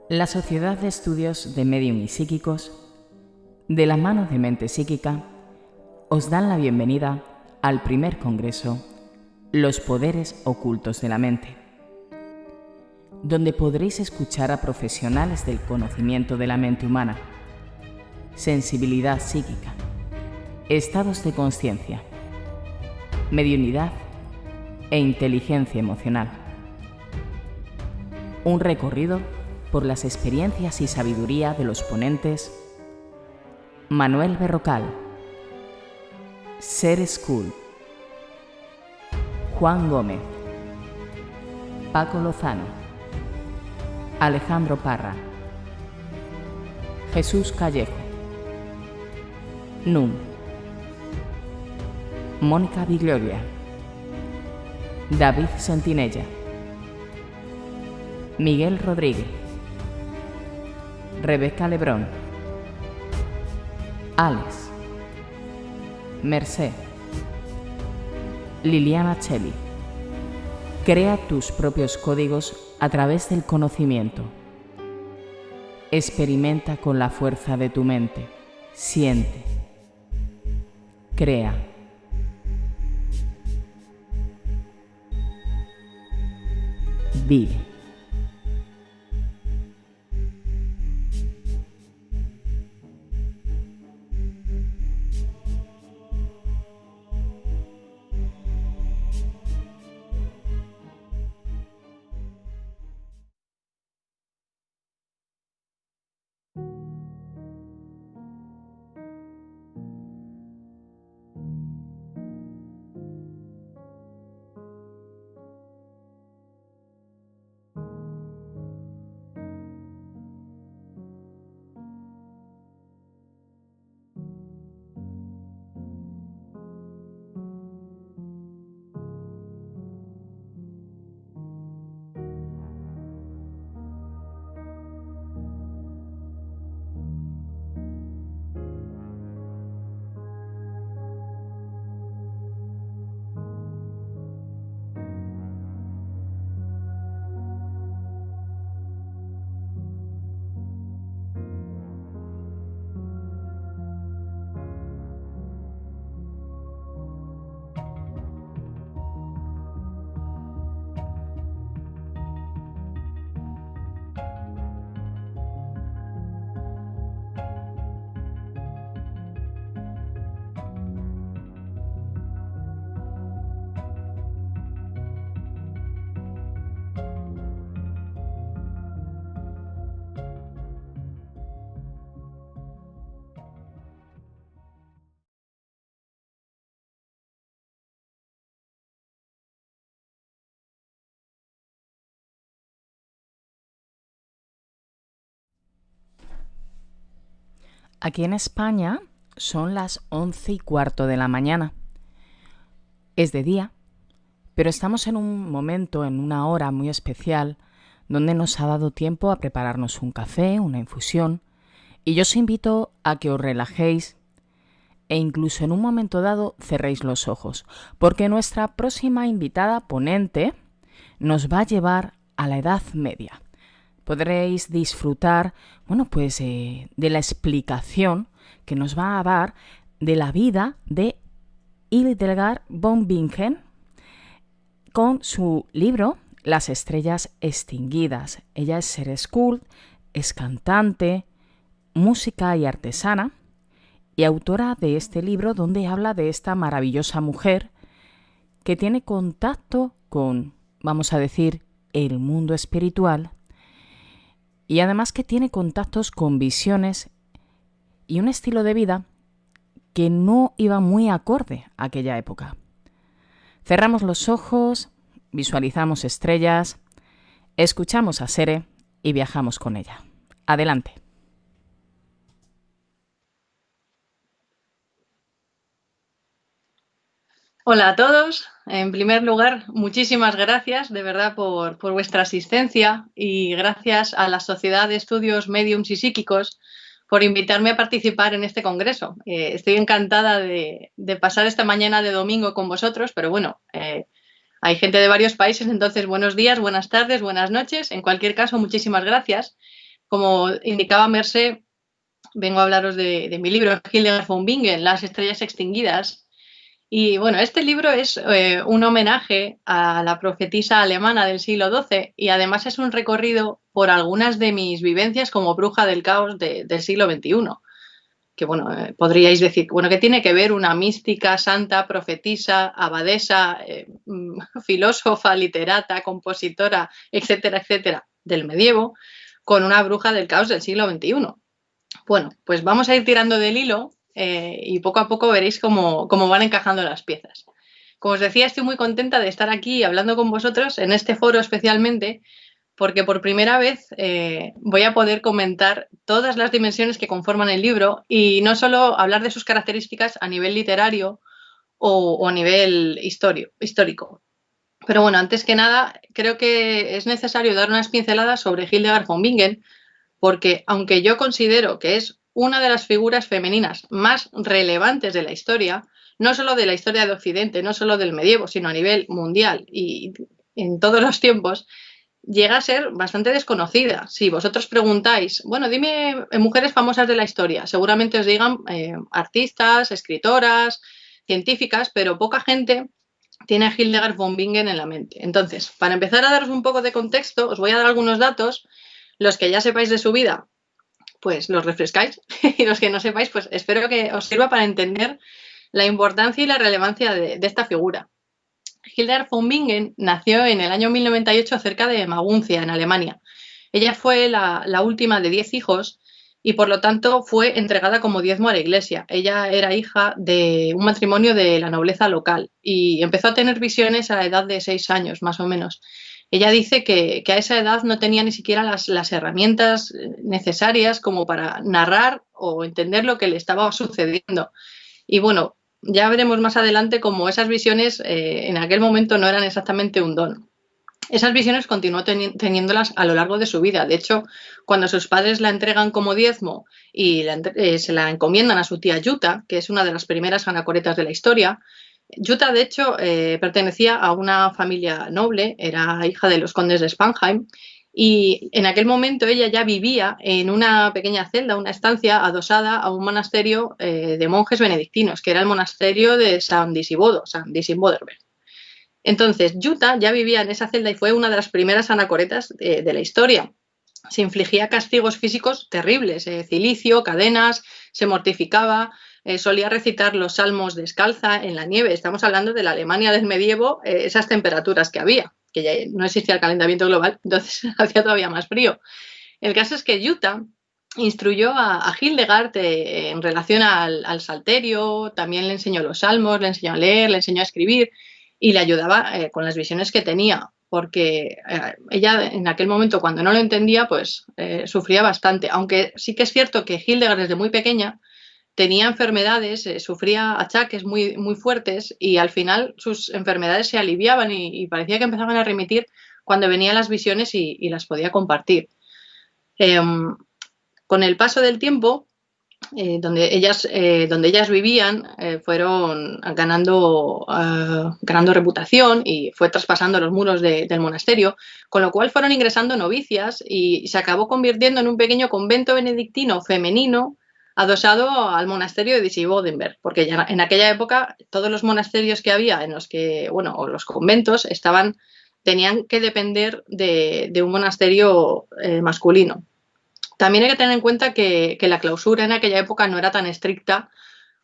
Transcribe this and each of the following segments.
La Sociedad de Estudios de Medium y Psíquicos, de la mano de Mente Psíquica, os dan la bienvenida al primer congreso Los Poderes Ocultos de la Mente, donde podréis escuchar a profesionales del conocimiento de la mente humana, sensibilidad psíquica, estados de consciencia, mediunidad e inteligencia emocional. Un recorrido por las experiencias y sabiduría de los ponentes Manuel Berrocal, Ser School, Juan Gómez, Paco Lozano, Alejandro Parra, Jesús Callejo, Nun, Mónica Biglioria, David Sentinella, Miguel Rodríguez, Rebeca Lebrón, Alex, Merced, Liliana Cheli. Crea tus propios códigos a través del conocimiento. Experimenta con la fuerza de tu mente. Siente. Crea. Vive. Aquí en España son las 11:15 de la mañana. Es de día, pero estamos en un momento, en una hora muy especial, donde nos ha dado tiempo a prepararnos un café, una infusión, y yo os invito a que os relajéis e incluso en un momento dado cerréis los ojos, porque nuestra próxima invitada ponente nos va a llevar a la Edad Media. Podréis disfrutar, de la explicación que nos va a dar de la vida de Hildegard von Bingen con su libro Las estrellas extinguidas. Ella es Ser School, es cantante, música y artesana y autora de este libro donde habla de esta maravillosa mujer que tiene contacto con, vamos a decir, el mundo espiritual. Y además que tiene contactos con visiones y un estilo de vida que no iba muy acorde a aquella época. Cerramos los ojos, visualizamos estrellas, escuchamos a Sere y viajamos con ella. Adelante. Hola a todos. En primer lugar, muchísimas gracias de verdad por vuestra asistencia y gracias a la Sociedad de Estudios Mediums y Psíquicos por invitarme a participar en este congreso. Estoy encantada de pasar esta mañana de domingo con vosotros, pero bueno, hay gente de varios países, entonces buenos días, buenas tardes, buenas noches. En cualquier caso, muchísimas gracias. Como indicaba Mercé, vengo a hablaros de mi libro, Hildegard von Bingen, Las estrellas extinguidas. Y bueno, este libro es un homenaje a la profetisa alemana del siglo XII y además es un recorrido por algunas de mis vivencias como bruja del caos del siglo XXI. Que bueno, podríais decir, bueno, ¿qué tiene que ver una mística, santa, profetisa, abadesa, filósofa, literata, compositora, etcétera, etcétera, del medievo, con una bruja del caos del siglo XXI? Bueno, pues vamos a ir tirando del hilo y poco a poco veréis cómo van encajando las piezas. Como os decía, estoy muy contenta de estar aquí hablando con vosotros en este foro especialmente porque por primera vez voy a poder comentar todas las dimensiones que conforman el libro y no solo hablar de sus características a nivel literario o a nivel histórico. Pero bueno, antes que nada, creo que es necesario dar unas pinceladas sobre Hildegard von Bingen, porque aunque yo considero que es una de las figuras femeninas más relevantes de la historia, no solo de la historia de Occidente, no solo del medievo, sino a nivel mundial y en todos los tiempos, llega a ser bastante desconocida. Si vosotros preguntáis, bueno, dime mujeres famosas de la historia, seguramente os digan artistas, escritoras, científicas, pero poca gente tiene a Hildegard von Bingen en la mente. Entonces, para empezar a daros un poco de contexto, os voy a dar algunos datos. Los que ya sepáis de su vida, pues los refrescáis, y los que no sepáis, pues espero que os sirva para entender la importancia y la relevancia de esta figura. Hildegard von Bingen nació en el año 1098 cerca de Maguncia, en Alemania. Ella fue la última de 10 hijos y por lo tanto fue entregada como diezmo a la iglesia. Ella era hija de un matrimonio de la nobleza local y empezó a tener visiones a la edad de 6 años, más o menos. Ella dice que a esa edad no tenía ni siquiera las herramientas necesarias como para narrar o entender lo que le estaba sucediendo. Y bueno, ya veremos más adelante cómo esas visiones en aquel momento no eran exactamente un don. Esas visiones continuó teniéndolas a lo largo de su vida. De hecho, cuando sus padres la entregan como diezmo y se la encomiendan a su tía Jutta, que es una de las primeras anacoretas de la historia, Jutta, de hecho, pertenecía a una familia noble, era hija de los condes de Spanheim, y en aquel momento ella ya vivía en una pequeña celda, una estancia adosada a un monasterio de monjes benedictinos, que era el monasterio de San Disibodo, San Disimboderberg. Entonces, Jutta ya vivía en esa celda y fue una de las primeras anacoretas de la historia. Se infligía castigos físicos terribles, cilicio, cadenas, se mortificaba, solía recitar los salmos descalza en la nieve. Estamos hablando de la Alemania del medievo, esas temperaturas que había, que ya no existía el calentamiento global, entonces hacía todavía más frío. El caso es que Jutta instruyó a Hildegard en relación al salterio, también le enseñó los salmos, le enseñó a leer, le enseñó a escribir y le ayudaba con las visiones que tenía, porque ella en aquel momento cuando no lo entendía pues sufría bastante, aunque sí que es cierto que Hildegard desde muy pequeña tenía enfermedades, sufría achaques muy, muy fuertes y al final sus enfermedades se aliviaban y parecía que empezaban a remitir cuando venían las visiones y las podía compartir. Con el paso del tiempo, donde ellas vivían, fueron ganando reputación y fue traspasando los muros del monasterio, con lo cual fueron ingresando novicias y se acabó convirtiendo en un pequeño convento benedictino femenino adosado al monasterio de Disibodenberg, porque ya en aquella época todos los monasterios que había en los que, bueno, o los conventos tenían que depender de un monasterio masculino. También hay que tener en cuenta que la clausura en aquella época no era tan estricta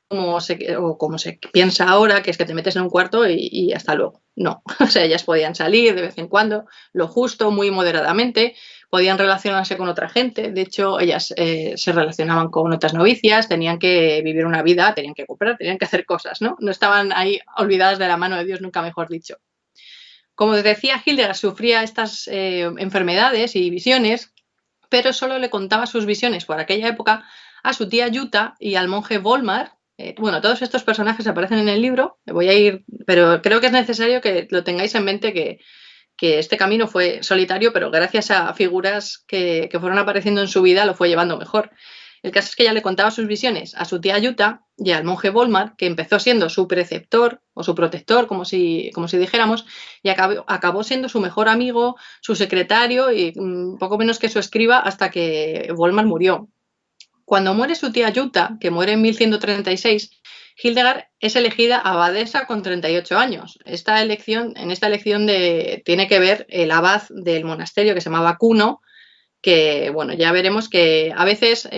como se piensa ahora, que es que te metes en un cuarto y hasta luego. No, o sea, ellas podían salir de vez en cuando, lo justo, muy moderadamente, podían relacionarse con otra gente. De hecho, ellas se relacionaban con otras novicias, tenían que vivir una vida, tenían que comprar, tenían que hacer cosas, ¿no? No estaban ahí olvidadas de la mano de Dios, nunca mejor dicho. Como os decía, Hildegard sufría estas enfermedades y visiones, pero solo le contaba sus visiones por aquella época a su tía Jutta y al monje Volmar. Bueno, todos estos personajes aparecen en el libro, pero creo que es necesario que lo tengáis en mente que este camino fue solitario, pero gracias a figuras que fueron apareciendo en su vida lo fue llevando mejor. El caso es que ella le contaba sus visiones a su tía Jutta y al monje Volmar, que empezó siendo su preceptor o su protector, como si dijéramos, y acabó siendo su mejor amigo, su secretario y poco menos que su escriba hasta que Volmar murió. Cuando muere su tía Jutta, que muere en 1136, Hildegard es elegida abadesa con 38 años. En esta elección tiene que ver el abad del monasterio que se llamaba Cuno, que bueno, ya veremos que a veces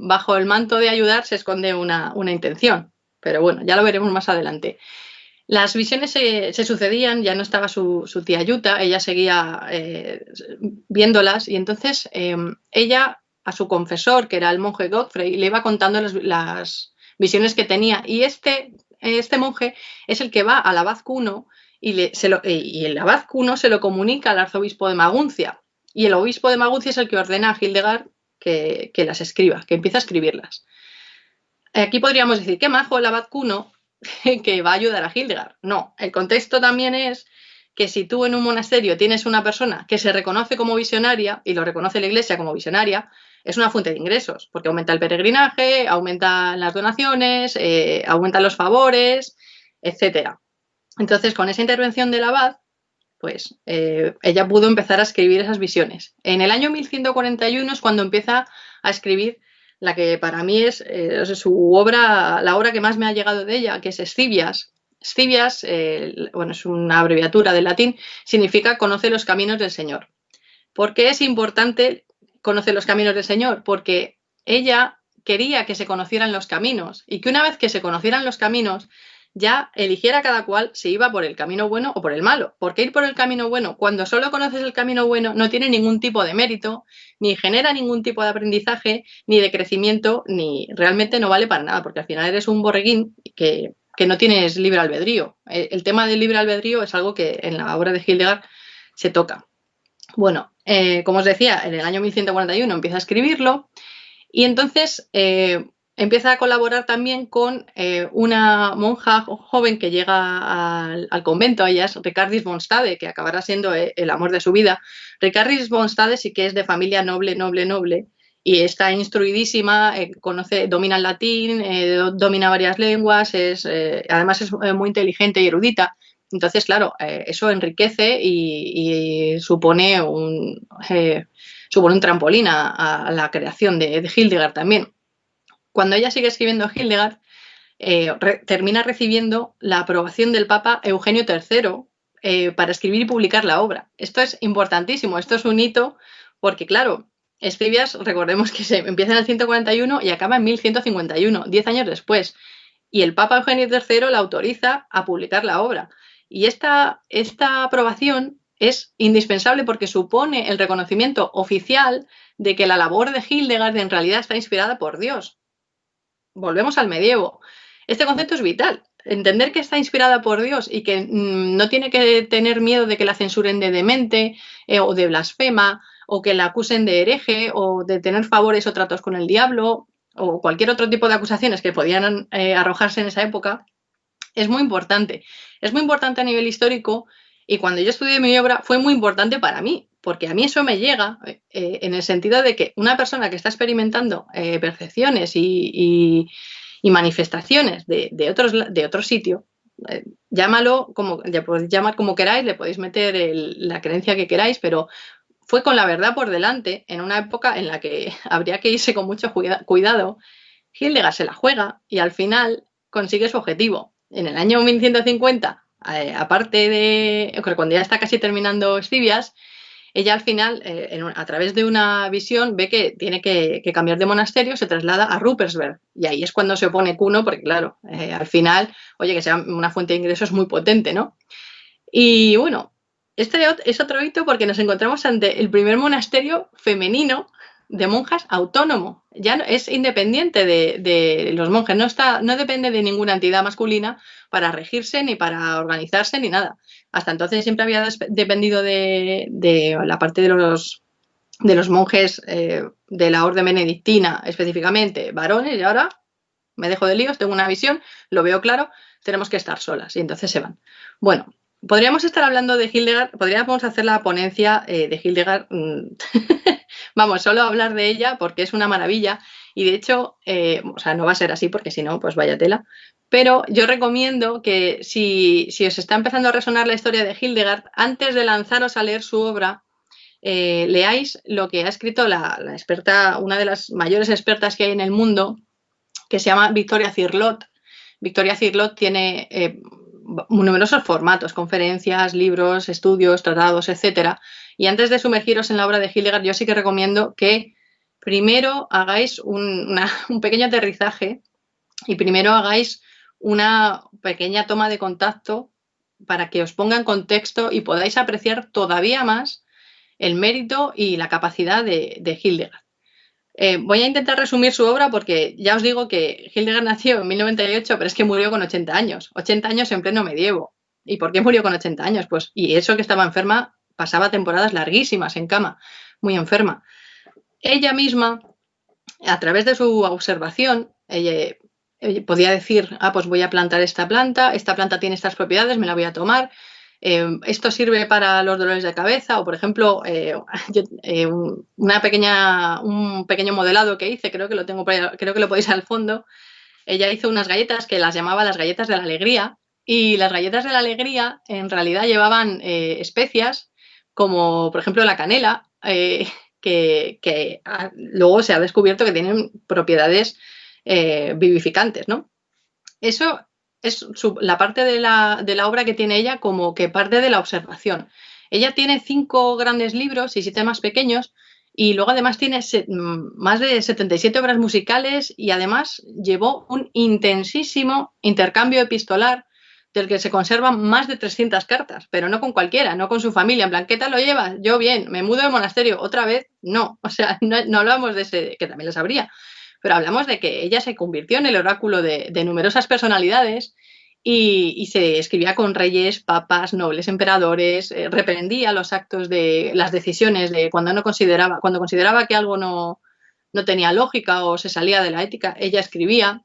bajo el manto de ayudar se esconde una intención, pero bueno, ya lo veremos más adelante. Las visiones se sucedían, ya no estaba su tía Jutta, ella seguía viéndolas y entonces ella a su confesor, que era el monje Godfrey, le iba contando las visiones que tenía y este monje es el que va al abad Cuno y el abad Cuno se lo comunica al arzobispo de Maguncia. Y el obispo de Maguncia es el que ordena a Hildegard que las escriba, que empiece a escribirlas. Aquí podríamos decir, qué majo el abad Cuno que va a ayudar a Hildegard. No, el contexto también es que si tú en un monasterio tienes una persona que se reconoce como visionaria, y lo reconoce la iglesia como visionaria, es una fuente de ingresos, porque aumenta el peregrinaje, aumentan las donaciones, aumentan los favores, etc. Entonces, con esa intervención del abad, pues ella pudo empezar a escribir esas visiones. En el año 1141 es cuando empieza a escribir la que para mí es su obra, la obra que más me ha llegado de ella, que es Scivias. Scivias, bueno, es una abreviatura del latín, significa conoce los caminos del Señor. ¿Por qué es importante conocer los caminos del Señor? Porque ella quería que se conocieran los caminos y que una vez que se conocieran los caminos, ya eligiera cada cual si iba por el camino bueno o por el malo. Porque ir por el camino bueno, cuando solo conoces el camino bueno, no tiene ningún tipo de mérito, ni genera ningún tipo de aprendizaje, ni de crecimiento, ni realmente no vale para nada, porque al final eres un borreguín que no tienes libre albedrío. El tema del libre albedrío es algo que en la obra de Hildegard se toca. Bueno, como os decía, en el año 1141 empieza a escribirlo y entonces empieza a colaborar también con una monja joven que llega al convento. Ella es Ricardis von Stade, que acabará siendo el amor de su vida. Ricardis von Stade sí que es de familia noble y está instruidísima, domina el latín, domina varias lenguas, además es muy inteligente y erudita. Entonces, claro, eso enriquece y supone un trampolín a la creación de Hildegard también. Cuando ella sigue escribiendo Hildegard, termina recibiendo la aprobación del Papa Eugenio III para escribir y publicar la obra. Esto es importantísimo, esto es un hito porque, claro, Scivias, recordemos que se empieza en el 141 y acaba en 1151, 10 años después. Y el Papa Eugenio III la autoriza a publicar la obra. Y esta aprobación es indispensable porque supone el reconocimiento oficial de que la labor de Hildegard en realidad está inspirada por Dios. Volvemos al medievo. Este concepto es vital. Entender que está inspirada por Dios y que no tiene que tener miedo de que la censuren de demente o de blasfema o que la acusen de hereje o de tener favores o tratos con el diablo o cualquier otro tipo de acusaciones que podían arrojarse en esa época, es muy importante. Es muy importante a nivel histórico y cuando yo estudié mi obra fue muy importante para mí, porque a mí eso me llega en el sentido de que una persona que está experimentando percepciones y manifestaciones de otro sitio, llámalo como, ya podéis llamar como queráis, le podéis meter la creencia que queráis, pero fue con la verdad por delante, en una época en la que habría que irse con mucho cuidado. Hildegard se la juega y al final consigue su objetivo. En el año 1150, aparte de cuando ya está casi terminando Scivias, ella al final, a través de una visión, ve que tiene que cambiar de monasterio, se traslada a Ruppersberg. Y ahí es cuando se opone Cuno, porque claro, al final, oye, que sea una fuente de ingresos muy potente, ¿no? Y bueno, este es otro hito porque nos encontramos ante el primer monasterio femenino de monjas autónomo. Ya es independiente de los monjes, no depende de ninguna entidad masculina para regirse, ni para organizarse, ni nada. Hasta entonces siempre había dependido de la parte de los monjes de la orden benedictina, específicamente varones, y ahora me dejo de líos, tengo una visión, lo veo claro, tenemos que estar solas, y entonces se van. Bueno, podríamos estar hablando de Hildegard, podríamos hacer la ponencia de Hildegard vamos, solo hablar de ella porque es una maravilla y de hecho, o sea, no va a ser así porque si no, pues vaya tela. Pero yo recomiendo que si os está empezando a resonar la historia de Hildegard, antes de lanzaros a leer su obra, leáis lo que ha escrito la experta, una de las mayores expertas que hay en el mundo, que se llama Victoria Cirlot. Victoria Cirlot tiene numerosos formatos, conferencias, libros, estudios, tratados, etcétera. Y antes de sumergiros en la obra de Hildegard, yo sí que recomiendo que primero hagáis un pequeño aterrizaje y primero hagáis una pequeña toma de contacto para que os ponga en contexto y podáis apreciar todavía más el mérito y la capacidad de Hildegard. Voy a intentar resumir su obra porque ya os digo que Hildegard nació en 1098, pero es que murió con 80 años. 80 años en pleno medievo. ¿Y por qué murió con 80 años? Pues, y eso que estaba enferma, pasaba temporadas larguísimas en cama, muy enferma. Ella misma, a través de su observación, ella podía decir, pues voy a plantar esta planta tiene estas propiedades, me la voy a tomar. Esto sirve para los dolores de cabeza o, por ejemplo, un pequeño modelado que hice, creo que lo tengo por ahí, creo que lo podéis al fondo. Ella hizo unas galletas que las llamaba las galletas de la alegría y las galletas de la alegría en realidad llevaban especias como, por ejemplo, la canela, que luego se ha descubierto que tienen propiedades vivificantes, ¿no? Eso es la parte de la obra que tiene ella como que parte de la observación. Ella tiene 5 grandes libros y 7 más pequeños y luego además tiene más de 77 obras musicales y además llevó un intensísimo intercambio epistolar del que se conservan más de 300 cartas, pero no con cualquiera, no con su familia. En plan, ¿qué tal lo llevas? Yo bien, me mudo de monasterio. ¿Otra vez? No, o sea, no hablamos de ese, que también lo sabría, pero hablamos de que ella se convirtió en el oráculo de numerosas personalidades y se escribía con reyes, papas, nobles, emperadores, reprendía los actos de las decisiones de cuando consideraba que algo no tenía lógica o se salía de la ética, ella escribía.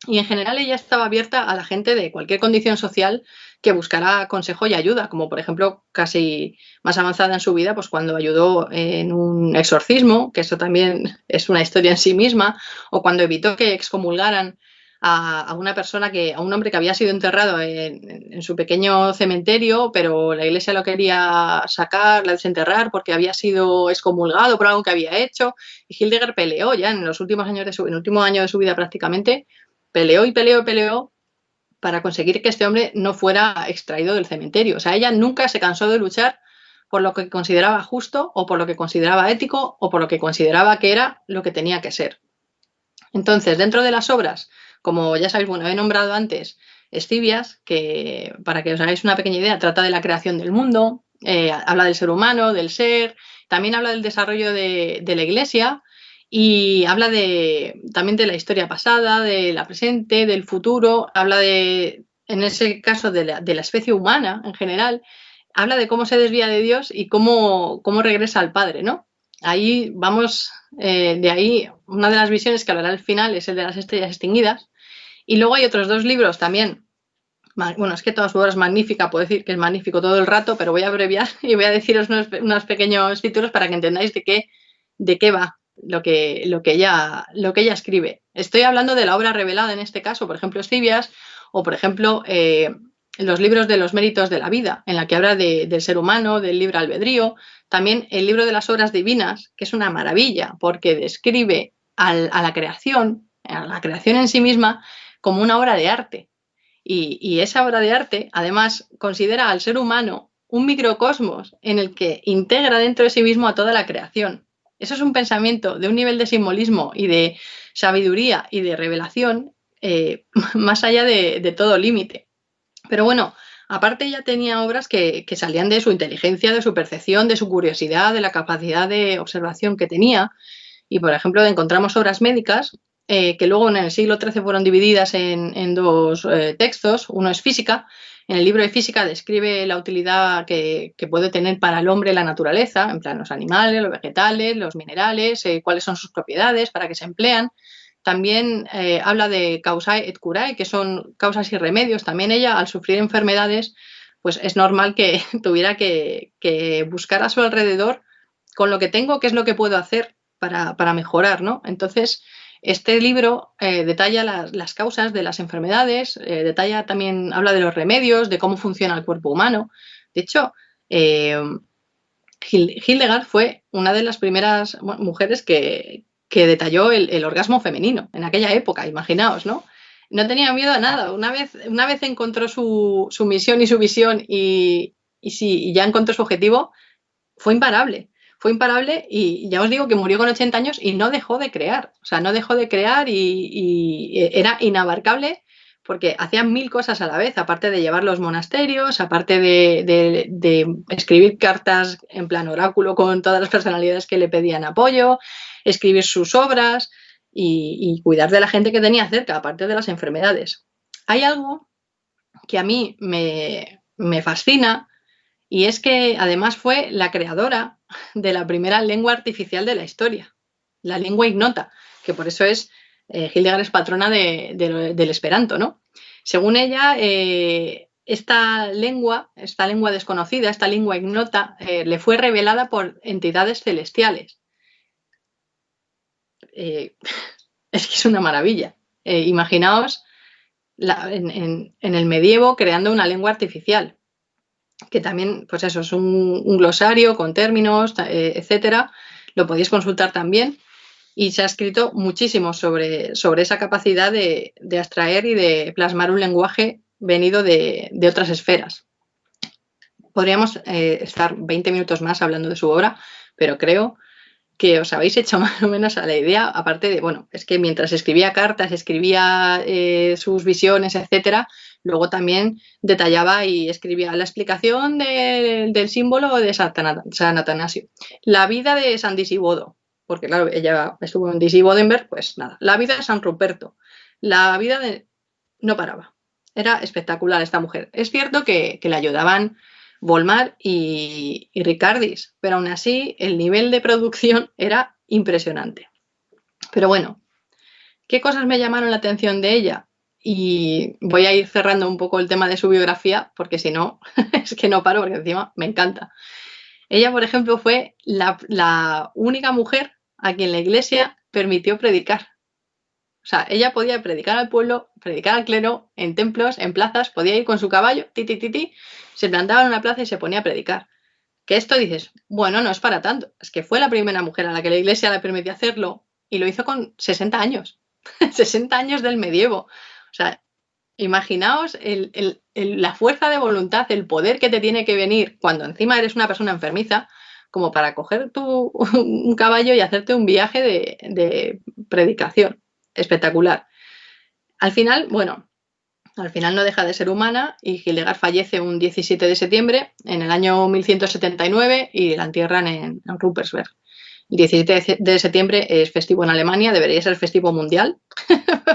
Y en general ella estaba abierta a la gente de cualquier condición social que buscara consejo y ayuda, como por ejemplo casi más avanzada en su vida, pues cuando ayudó en un exorcismo, que eso también es una historia en sí misma, o cuando evitó que excomulgaran a una persona a un hombre que había sido enterrado en su pequeño cementerio, pero la iglesia lo quería sacar, desenterrar porque había sido excomulgado por algo que había hecho. Y Hildegard peleó ya en los últimos años en el último año de su vida prácticamente. Peleó y peleó y peleó para conseguir que este hombre no fuera extraído del cementerio. O sea, ella nunca se cansó de luchar por lo que consideraba justo o por lo que consideraba ético o por lo que consideraba que era lo que tenía que ser. Entonces, dentro de las obras, como ya sabéis, bueno, he nombrado antes Escivias, que para que os hagáis una pequeña idea, trata de la creación del mundo, habla del ser humano, del ser, también habla del desarrollo de la Iglesia y habla también de la historia pasada, de la presente, del futuro, habla en ese caso, de la especie humana en general, habla de cómo se desvía de Dios y cómo regresa al Padre, ¿no? Ahí vamos, de ahí, una de las visiones que hablará al final es el de las estrellas extinguidas. Y luego hay otros 2 libros también. Bueno, es que toda su obra es magnífica, puedo decir que es magnífico todo el rato, pero voy a abreviar y voy a deciros unos pequeños títulos para que entendáis de qué va lo que ella escribe. Estoy hablando de la obra revelada en este caso, por ejemplo, Escivias, o por ejemplo, los libros de los méritos de la vida, en la que habla del ser humano, del libre albedrío. También el libro de las obras divinas, que es una maravilla, porque describe a la creación en sí misma, como una obra de arte. Y esa obra de arte, además, considera al ser humano un microcosmos en el que integra dentro de sí mismo a toda la creación. Eso es un pensamiento de un nivel de simbolismo y de sabiduría y de revelación más allá de todo límite. Pero bueno, aparte ella tenía obras que salían de su inteligencia, de su percepción, de su curiosidad, de la capacidad de observación que tenía. Y, por ejemplo, encontramos obras médicas que luego en el siglo XIII fueron divididas en 2 textos. Uno es física. En el libro de física describe la utilidad que puede tener para el hombre la naturaleza, en plan los animales, los vegetales, los minerales, cuáles son sus propiedades, para qué se emplean. También habla de causae et curae, que son causas y remedios. También ella, al sufrir enfermedades, pues es normal que tuviera que buscar a su alrededor con lo que tengo, qué es lo que puedo hacer para mejorar, ¿no? Entonces, este libro detalla las causas de las enfermedades, detalla también, habla de los remedios, de cómo funciona el cuerpo humano. De hecho, Hildegard fue una de las primeras mujeres que detalló el orgasmo femenino en aquella época, imaginaos, ¿no? No tenía miedo a nada. Una vez encontró su misión y su visión y ya encontró su objetivo, fue imparable. Fue imparable y ya os digo que murió con 80 años y no dejó de crear. O sea, no dejó de crear y era inabarcable porque hacían 1000 cosas a la vez, aparte de llevar los monasterios, aparte de escribir cartas en plan oráculo con todas las personalidades que le pedían apoyo, escribir sus obras y cuidar de la gente que tenía cerca, aparte de las enfermedades. Hay algo que a mí me fascina y es que además fue la creadora de la primera lengua artificial de la historia, la lengua ignota, que por eso es Hildegard es patrona del Esperanto, ¿no? Según ella, esta lengua desconocida, esta lengua ignota, le fue revelada por entidades celestiales. Es que es una maravilla. Imaginaos en el medievo creando una lengua artificial, que también, pues eso, es un glosario con términos, etcétera. Lo podéis consultar también. Y se ha escrito muchísimo sobre esa capacidad de abstraer y de plasmar un lenguaje venido de otras esferas. Podríamos estar 20 minutos más hablando de su obra, pero creo que os habéis hecho más o menos a la idea, aparte de, bueno, es que mientras escribía cartas, escribía sus visiones, etcétera, luego también detallaba y escribía la explicación del símbolo de San Atanasio, la vida de San Disibodo, porque claro, ella estuvo en Disibodenberg, pues nada, la vida de San Ruperto, la vida de... no paraba. Era espectacular esta mujer. Es cierto que le ayudaban Volmar y Ricardis, pero aún así el nivel de producción era impresionante. Pero bueno, ¿qué cosas me llamaron la atención de ella? Y voy a ir cerrando un poco el tema de su biografía, porque si no, es que no paro, porque encima me encanta. Ella, por ejemplo, fue la única mujer a quien la Iglesia permitió predicar. O sea, ella podía predicar al pueblo, predicar al clero, en templos, en plazas, podía ir con su caballo, se plantaba en una plaza y se ponía a predicar. Que esto dices, bueno, no es para tanto. Es que fue la primera mujer a la que la Iglesia le permitió hacerlo y lo hizo con 60 años. 60 años del medievo. O sea, imaginaos la fuerza de voluntad, el poder que te tiene que venir cuando encima eres una persona enfermiza, como para coger un caballo y hacerte un viaje de predicación. Espectacular. Al final, bueno, al final no deja de ser humana y Hildegard fallece un 17 de septiembre en el año 1179 y la entierran en Ruppersberg. El 17 de septiembre es festivo en Alemania, debería ser festivo mundial,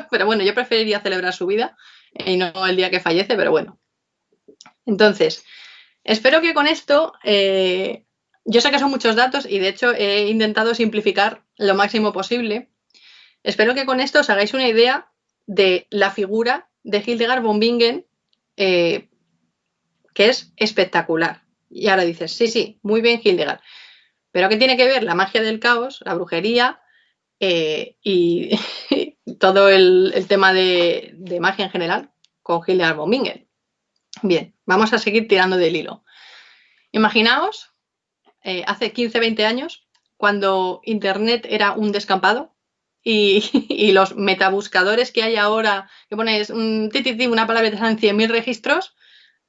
pero bueno, yo preferiría celebrar su vida y no el día que fallece, pero bueno. Entonces, espero que con esto, yo sé que son muchos datos y de hecho he intentado simplificar lo máximo posible. Espero que con esto os hagáis una idea de la figura de Hildegard von Bingen, que es espectacular. Y ahora dices, sí, muy bien Hildegard. Pero ¿qué tiene que ver la magia del caos, la brujería y todo el tema de magia en general con Hildegard von Bingen? Bien, vamos a seguir tirando del hilo. Imaginaos, hace 15-20 años, cuando Internet era un descampado, y los metabuscadores que hay ahora, que pones una palabra y te salen 100.000 registros,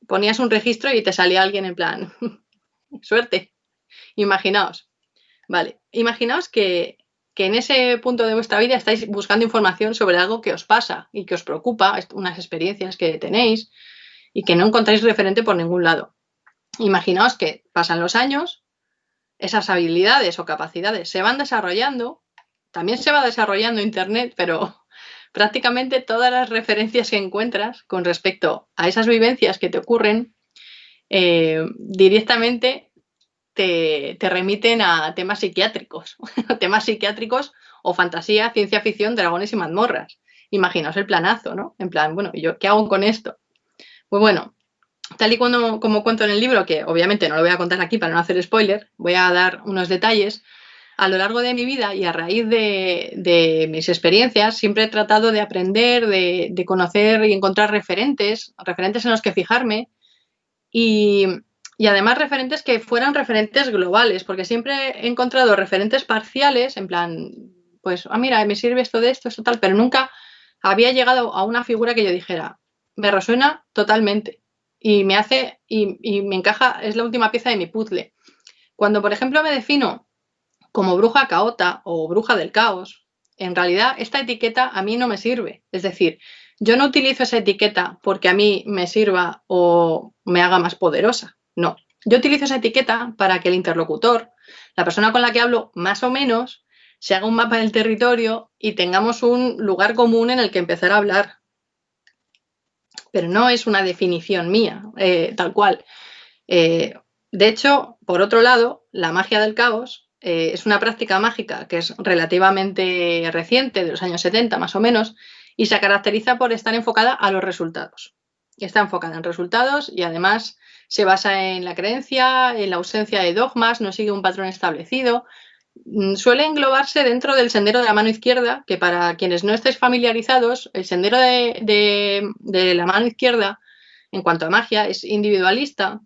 ponías un registro y te salía alguien en plan, suerte. Imaginaos. Vale, imaginaos que en ese punto de vuestra vida estáis buscando información sobre algo que os pasa y que os preocupa, unas experiencias que tenéis y que no encontráis referente por ningún lado. Imaginaos que pasan los años, esas habilidades o capacidades se van desarrollando. También se va desarrollando Internet, pero prácticamente todas las referencias que encuentras con respecto a esas vivencias que te ocurren directamente te remiten a temas psiquiátricos, o fantasía, ciencia ficción, dragones y mazmorras. Imaginaos el planazo, ¿no? En plan, bueno, ¿yo qué hago con esto? Pues bueno, tal y como cuento en el libro, que obviamente no lo voy a contar aquí para no hacer spoiler, voy a dar unos detalles. a lo largo de mi vida y a raíz de mis experiencias, siempre he tratado de aprender, de conocer y encontrar referentes en los que fijarme y, y además referentes que fueran referentes globales, porque siempre he encontrado referentes parciales, en plan, pues, mira, me sirve esto de esto tal, pero nunca había llegado a una figura que yo dijera, me resuena totalmente y me hace y me encaja, es la última pieza de mi puzzle. Cuando, por ejemplo, me defino como bruja caota o bruja del caos, en realidad esta etiqueta a mí no me sirve. Es decir, yo no utilizo esa etiqueta porque a mí me sirva o me haga más poderosa. No. Yo utilizo esa etiqueta para que el interlocutor, la persona con la que hablo, más o menos, se haga un mapa del territorio y tengamos un lugar común en el que empezar a hablar. Pero no es una definición mía, tal cual. De hecho, por otro lado, la magia del caos es una práctica mágica que es relativamente reciente, de los años 70 más o menos, y se caracteriza por estar enfocada a los resultados. Está enfocada en resultados y además se basa en la creencia, en la ausencia de dogmas, no sigue un patrón establecido. Suele englobarse dentro del sendero de la mano izquierda, que para quienes no estéis familiarizados, el sendero de la mano izquierda, en cuanto a magia, es individualista,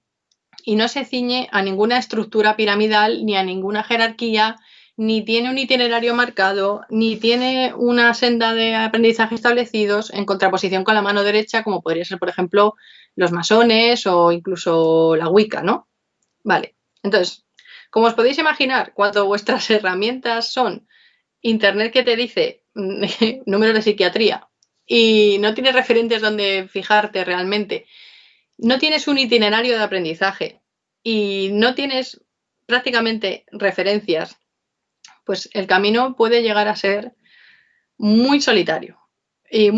y no se ciñe a ninguna estructura piramidal ni a ninguna jerarquía, ni tiene un itinerario marcado, ni tiene una senda de aprendizaje establecidos en contraposición con la mano derecha, como podría ser, por ejemplo, los masones o incluso la Wicca, ¿no? Vale, entonces, como os podéis imaginar, cuando vuestras herramientas son Internet que te dice números de psiquiatría y no tienes referentes donde fijarte realmente, no tienes un itinerario de aprendizaje y no tienes prácticamente referencias, pues el camino puede llegar a ser muy solitario y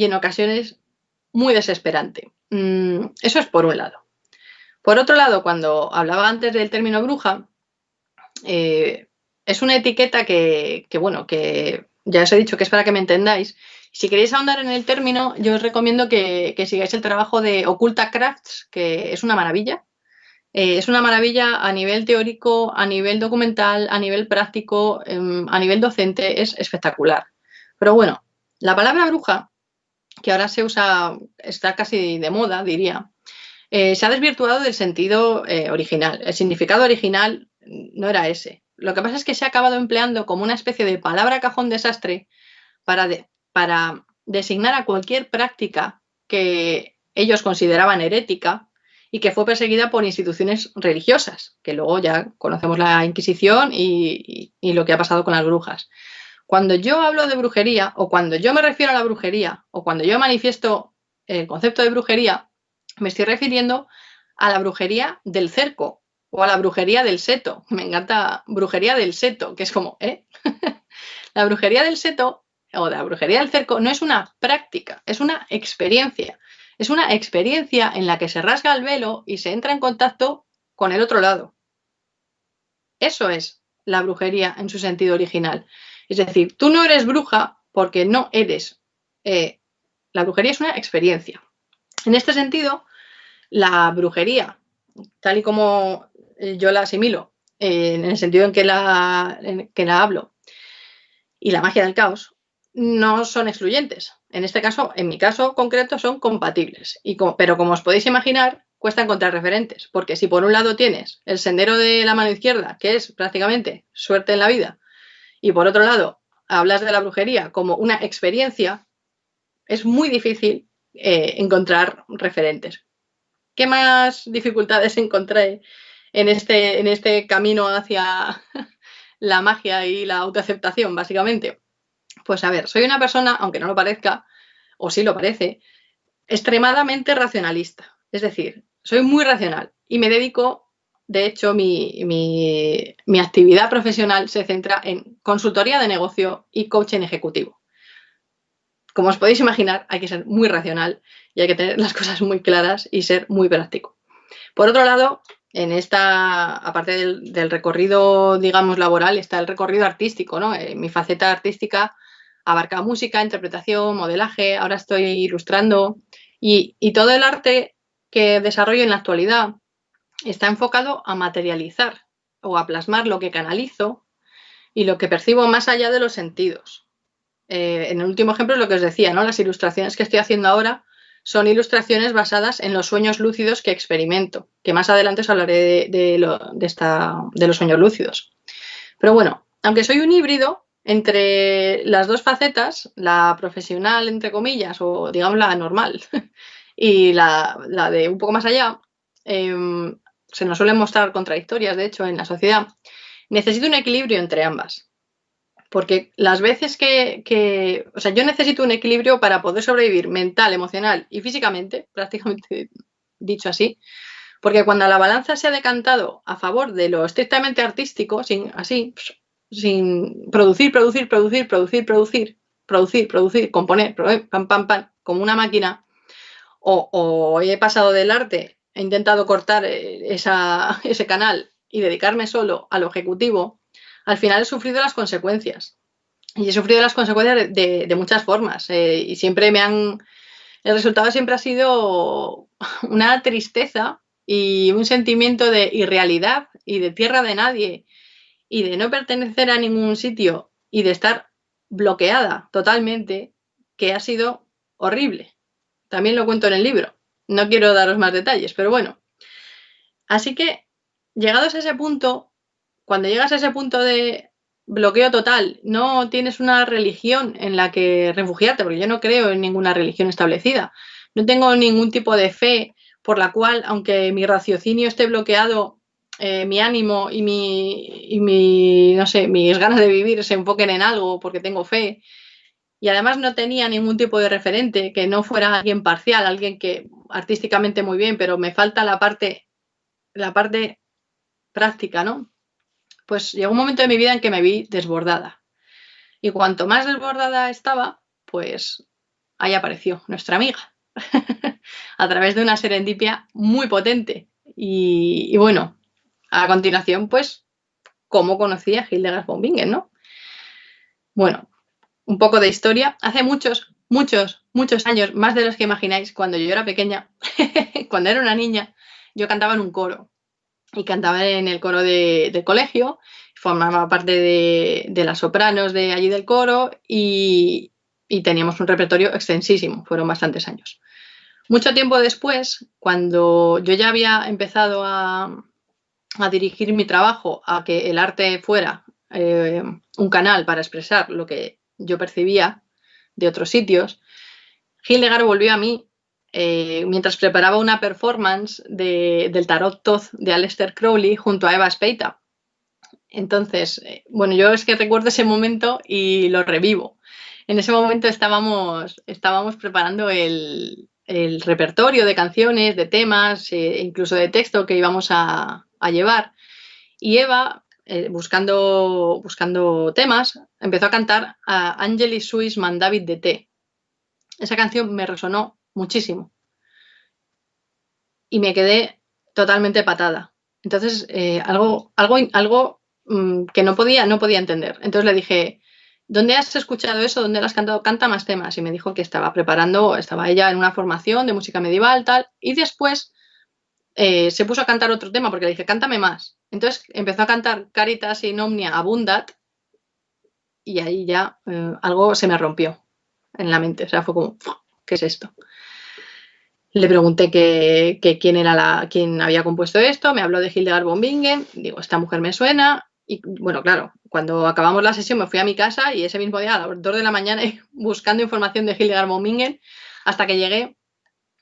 en ocasiones muy desesperante. Eso es por un lado. Por otro lado, cuando hablaba antes del término bruja, es una etiqueta bueno, que ya os he dicho que es para que me entendáis. Si queréis ahondar en el término, yo os recomiendo que sigáis el trabajo de Oculta Crafts, que es una maravilla. Es una maravilla a nivel teórico, a nivel documental, a nivel práctico, a nivel docente, es espectacular. Pero bueno, la palabra bruja, que ahora se usa, está casi de moda, diría, se ha desvirtuado del sentido original. El significado original no era ese. Lo que pasa es que se ha acabado empleando como una especie de palabra cajón desastre para designar a cualquier práctica que ellos consideraban herética y que fue perseguida por instituciones religiosas, que luego ya conocemos la Inquisición y lo que ha pasado con las brujas. Cuando yo hablo de brujería, o cuando yo me refiero a la brujería, o cuando yo manifiesto el concepto de brujería, me estoy refiriendo a la brujería del cerco o a la brujería del seto. Me encanta brujería del seto, que es como, ¿eh? La brujería del seto o la brujería del cerco no es una práctica, es una experiencia. Es una experiencia en la que se rasga el velo y se entra en contacto con el otro lado. Eso es la brujería en su sentido original. Es decir, tú no eres bruja porque no eres. La brujería es una experiencia. En este sentido, la brujería, tal y como yo la asimilo, en el sentido en que la hablo, y la magia del caos, no son excluyentes. En este caso, en mi caso concreto, son compatibles. Pero como os podéis imaginar, cuesta encontrar referentes, porque si por un lado tienes el sendero de la mano izquierda, que es prácticamente suerte en la vida, y por otro lado hablas de la brujería como una experiencia, es muy difícil encontrar referentes. ¿Qué más dificultades encontré en este camino hacia la magia y la autoaceptación, básicamente? Pues a ver, soy una persona, aunque no lo parezca, o sí lo parece, extremadamente racionalista. Es decir, soy muy racional y me dedico, de hecho, mi actividad profesional se centra en consultoría de negocio y coaching ejecutivo. Como os podéis imaginar, hay que ser muy racional y hay que tener las cosas muy claras y ser muy práctico. Por otro lado, aparte del recorrido, digamos, laboral, está el recorrido artístico, ¿no? Mi faceta artística abarca música, interpretación, modelaje, ahora estoy ilustrando y todo el arte que desarrollo en la actualidad está enfocado a materializar o a plasmar lo que canalizo y lo que percibo más allá de los sentidos. En el último ejemplo es lo que os decía, ¿no? Las ilustraciones que estoy haciendo ahora son ilustraciones basadas en los sueños lúcidos que experimento, que más adelante os hablaré de los sueños lúcidos. Pero bueno, aunque soy un híbrido entre las dos facetas, la profesional, entre comillas, o digamos la normal, y la de un poco más allá, se nos suelen mostrar contradictorias, de hecho, en la sociedad. Necesito un equilibrio entre ambas. Porque las veces o sea, yo necesito un equilibrio para poder sobrevivir mental, emocional y físicamente, prácticamente dicho así, porque cuando la balanza se ha decantado a favor de lo estrictamente artístico, sin producir, componer, pam, pam, pam, como una máquina, o he pasado del arte, he intentado cortar ese canal y dedicarme solo a lo ejecutivo, al final he sufrido las consecuencias. Y he sufrido las consecuencias de muchas formas. Y siempre el resultado siempre ha sido una tristeza y un sentimiento de irrealidad y de tierra de nadie y de no pertenecer a ningún sitio y de estar bloqueada totalmente, que ha sido horrible. También lo cuento en el libro. No quiero daros más detalles, pero bueno. Así que, llegados a ese punto, cuando llegas a ese punto de bloqueo total, no tienes una religión en la que refugiarte, porque yo no creo en ninguna religión establecida. No tengo ningún tipo de fe por la cual, aunque mi raciocinio esté bloqueado, mi ánimo y no sé, mis ganas de vivir se enfoquen en algo porque tengo fe. Y además no tenía ningún tipo de referente que no fuera alguien parcial, alguien que artísticamente muy bien, pero me falta la parte práctica, ¿no? Pues llegó un momento de mi vida en que me vi desbordada. Y cuanto más desbordada estaba, pues ahí apareció nuestra amiga, a través de una serendipia muy potente. Y bueno, a continuación, pues, ¿cómo conocí a Hildegard von Bingen, no? Bueno, un poco de historia. Hace muchos, muchos, muchos años, más de los que imagináis, cuando yo era pequeña, cuando era una niña, yo cantaba en un coro. Y cantaba en el coro del colegio, formaba parte de las sopranos de allí del coro y teníamos un repertorio extensísimo, fueron bastantes años. Mucho tiempo después, cuando yo ya había empezado a dirigir mi trabajo a que el arte fuera un canal para expresar lo que yo percibía de otros sitios, Hildegard volvió a mí mientras preparaba una performance del Tarot Toth de Aleister Crowley junto a Eva Speita. Entonces, bueno, yo es que recuerdo ese momento y lo revivo. En ese momento estábamos preparando el repertorio de canciones, de temas, incluso de texto que íbamos a llevar. Y Eva, buscando temas, empezó a cantar a Angelis Suis Mandavid de T. Esa canción me resonó muchísimo y me quedé totalmente patada. Entonces, algo que no podía entender. Entonces le dije, ¿dónde has escuchado eso? ¿Dónde lo has cantado? Canta más temas. Y me dijo que estaba ella en una formación de música medieval, tal, y después se puso a cantar otro tema porque le dije, cántame más. Entonces empezó a cantar Caritas in omnia abundat y ahí ya algo se me rompió en la mente. O sea, fue como, ¿qué es esto? Le pregunté quién había compuesto esto, me habló de Hildegard von Bingen, digo, esta mujer me suena, y bueno, claro, cuando acabamos la sesión me fui a mi casa y ese mismo día a las 2 de la mañana buscando información de Hildegard von Bingen, hasta que llegué,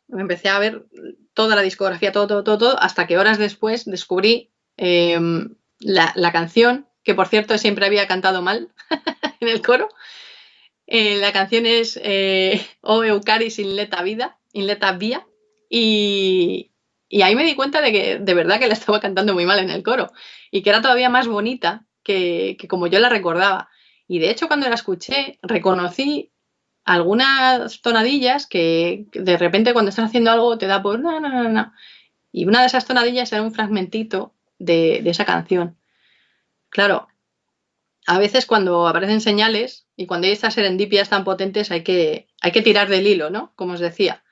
me empecé a ver toda la discografía, todo, hasta que horas después descubrí la canción, que por cierto siempre había cantado mal en el coro. La canción es O Eucaris in leta via, y ahí me di cuenta de que de verdad que la estaba cantando muy mal en el coro y que era todavía más bonita que como yo la recordaba. Y de hecho cuando la escuché reconocí algunas tonadillas que de repente cuando estás haciendo algo te da por na. Y una de esas tonadillas era un fragmentito de esa canción. Claro, a veces cuando aparecen señales y cuando hay estas serendipias tan potentes hay que tirar del hilo, ¿no? Como os decía.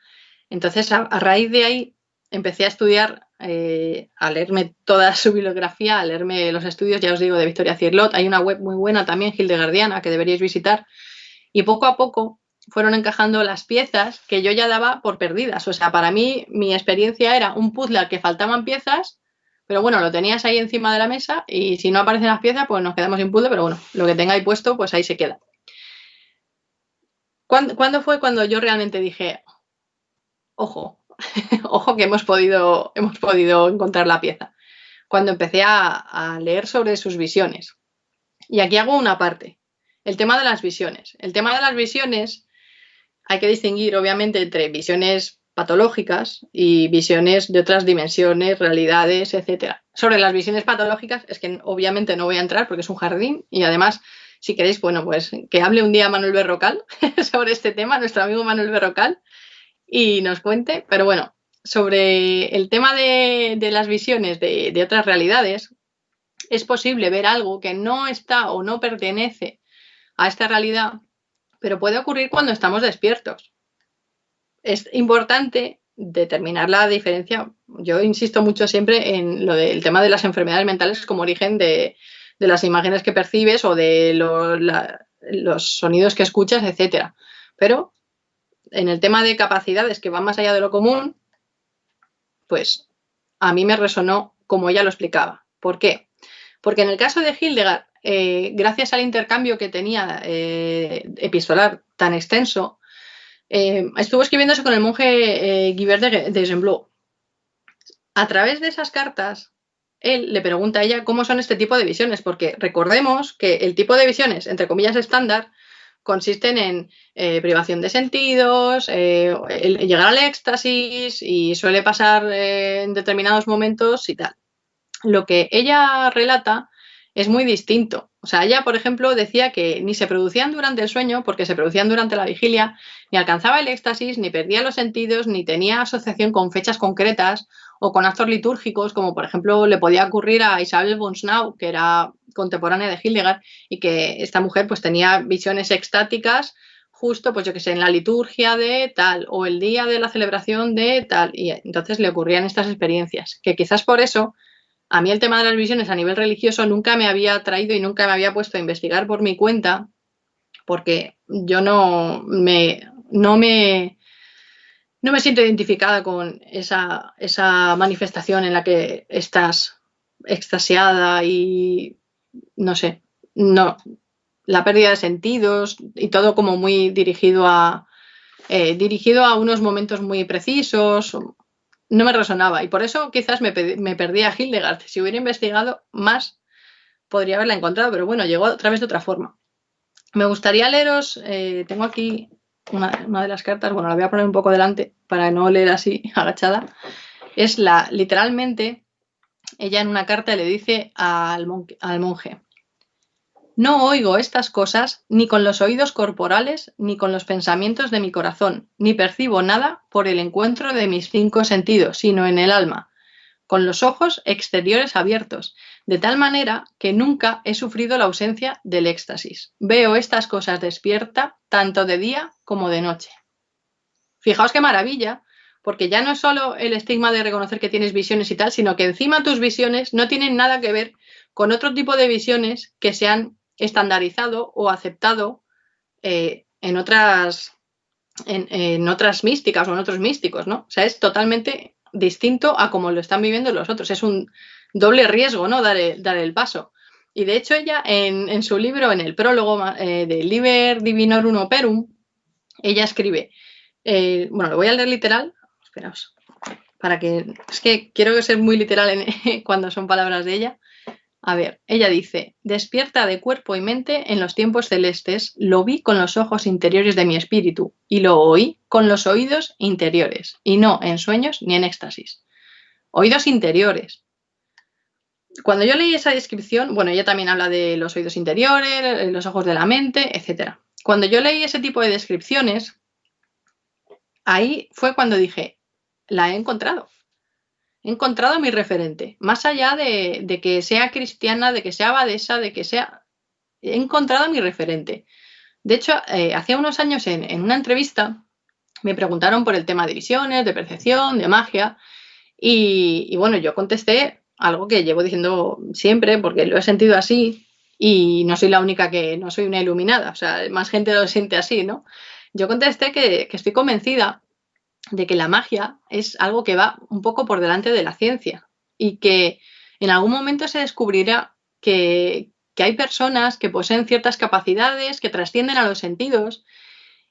Entonces, a raíz de ahí empecé a estudiar a leerme toda su bibliografía, a leerme los estudios, ya os digo, de Victoria Cirlot. Hay una web muy buena también, Hildegardiana, que deberíais visitar. Y poco a poco fueron encajando las piezas que yo ya daba por perdidas. O sea, para mí mi experiencia era un puzzle al que faltaban piezas, pero bueno, lo tenías ahí encima de la mesa y si no aparecen las piezas, pues nos quedamos sin puzzle, pero bueno, lo que tengáis puesto, pues ahí se queda. ¿Cuándo fue cuando yo realmente dije, ojo, ojo que hemos podido encontrar la pieza? Cuando empecé a leer sobre sus visiones. Y aquí hago una parte. El tema de las visiones. El tema de las visiones hay que distinguir, obviamente, entre visiones patológicas y visiones de otras dimensiones, realidades, etcétera. Sobre las visiones patológicas es que obviamente no voy a entrar porque es un jardín y además, si queréis, bueno, pues que hable un día Manuel Berrocal sobre este tema, nuestro amigo Manuel Berrocal, y nos cuente. Pero bueno, sobre el tema de las visiones de otras realidades, es posible ver algo que no está o no pertenece a esta realidad, pero puede ocurrir cuando estamos despiertos. Es importante determinar la diferencia. Yo insisto mucho siempre en lo del tema de las enfermedades mentales como origen de las imágenes que percibes o de los sonidos que escuchas, etcétera. Pero en el tema de capacidades que van más allá de lo común, pues a mí me resonó como ella lo explicaba. ¿Por qué? Porque en el caso de Hildegard, gracias al intercambio que tenía epistolar tan extenso, estuvo escribiéndose con el monje Guibert de Gembloux. A través de esas cartas, él le pregunta a ella cómo son este tipo de visiones, porque recordemos que el tipo de visiones, entre comillas, estándar, consisten en privación de sentidos, llegar al éxtasis y suele pasar en determinados momentos y tal. Lo que ella relata es muy distinto. O sea, ella, por ejemplo, decía que ni se producían durante el sueño, porque se producían durante la vigilia, ni alcanzaba el éxtasis, ni perdía los sentidos, ni tenía asociación con fechas concretas o con actos litúrgicos, como por ejemplo le podía ocurrir a Isabel Bonsnau, que era contemporánea de Hildegard, y que esta mujer pues tenía visiones extáticas justo, pues yo que sé, en la liturgia de tal, o el día de la celebración de tal, y entonces le ocurrían estas experiencias, que quizás por eso a mí el tema de las visiones a nivel religioso nunca me había traído y nunca me había puesto a investigar por mi cuenta, porque yo no me siento identificada con esa manifestación en la que estás extasiada y no sé, no, la pérdida de sentidos y todo como muy dirigido a unos momentos muy precisos. No me resonaba y por eso quizás me perdí a Hildegard. Si hubiera investigado más, podría haberla encontrado, pero bueno, llegó a través de otra forma. Me gustaría leeros, tengo aquí una de las cartas, bueno, la voy a poner un poco delante para no leer así agachada. Es literalmente, ella en una carta le dice al monje: no oigo estas cosas ni con los oídos corporales ni con los pensamientos de mi corazón, ni percibo nada por el encuentro de mis 5 sentidos, sino en el alma, con los ojos exteriores abiertos, de tal manera que nunca he sufrido la ausencia del éxtasis. Veo estas cosas despierta tanto de día como de noche. Fijaos qué maravilla, porque ya no es solo el estigma de reconocer que tienes visiones y tal, sino que encima tus visiones no tienen nada que ver con otro tipo de visiones que se han estandarizado o aceptado en otras místicas o en otros místicos, ¿no? O sea, es totalmente distinto a como lo están viviendo los otros. Es un doble riesgo, ¿no? Dar el paso. Y de hecho ella en su libro, en el prólogo de Liber Divinorum Operum, ella escribe, bueno, lo voy a leer literal, esperaos, para que, es que quiero ser muy literal cuando son palabras de ella. A ver, ella dice: despierta de cuerpo y mente en los tiempos celestes, lo vi con los ojos interiores de mi espíritu y lo oí con los oídos interiores, y no en sueños ni en éxtasis. Oídos interiores. Cuando yo leí esa descripción, bueno, ella también habla de los oídos interiores, los ojos de la mente, etc. Cuando yo leí ese tipo de descripciones, ahí fue cuando dije, la he encontrado. He encontrado mi referente. Más allá de que sea cristiana, de que sea abadesa, de que sea... He encontrado mi referente. De hecho, hacía unos años en una entrevista me preguntaron por el tema de visiones, de percepción, de magia, Y bueno, yo contesté algo que llevo diciendo siempre, porque lo he sentido así y no soy la única que no soy una iluminada, o sea, más gente lo siente así, ¿no? Yo contesté que estoy convencida de que la magia es algo que va un poco por delante de la ciencia y que en algún momento se descubrirá que hay personas que poseen ciertas capacidades que trascienden a los sentidos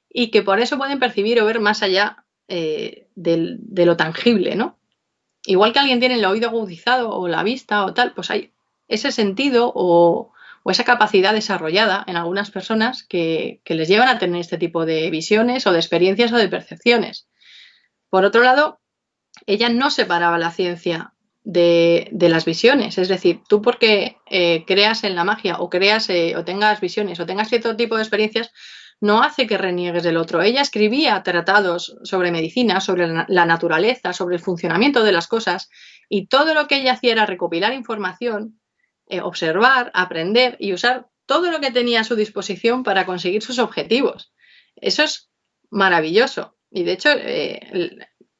y que por eso pueden percibir o ver más allá de lo tangible, ¿no? Igual que alguien tiene el oído agudizado o la vista o tal, pues hay ese sentido o esa capacidad desarrollada en algunas personas que les llevan a tener este tipo de visiones o de experiencias o de percepciones. Por otro lado, ella no separaba la ciencia de las visiones. Es decir, tú porque creas en la magia o creas o tengas visiones o tengas cierto tipo de experiencias, no hace que reniegues del otro. Ella escribía tratados sobre medicina, sobre la naturaleza, sobre el funcionamiento de las cosas, y todo lo que ella hacía era recopilar información, observar, aprender y usar todo lo que tenía a su disposición para conseguir sus objetivos. Eso es maravilloso. Y de hecho,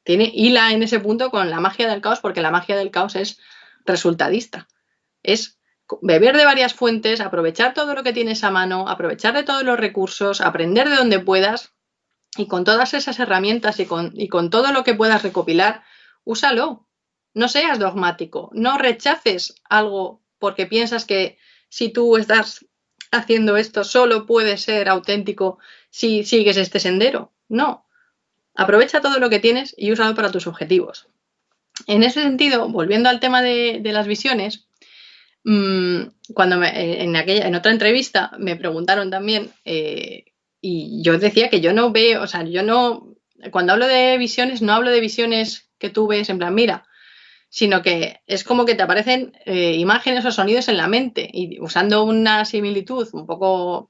tiene hila en ese punto con la magia del caos, porque la magia del caos es resultadista. Es beber de varias fuentes, aprovechar todo lo que tienes a mano, aprovechar de todos los recursos, aprender de donde puedas, y con todas esas herramientas y con todo lo que puedas recopilar, úsalo. No seas dogmático, no rechaces algo porque piensas que si tú estás haciendo esto solo puede ser auténtico si sigues este sendero. No, aprovecha todo lo que tienes y úsalo para tus objetivos. En ese sentido, volviendo al tema de las visiones, cuando en otra entrevista me preguntaron también, y yo decía que yo no veo, o sea, yo no, cuando hablo de visiones, no hablo de visiones que tú ves en plan, mira, sino que es como que te aparecen imágenes o sonidos en la mente, y usando una similitud un poco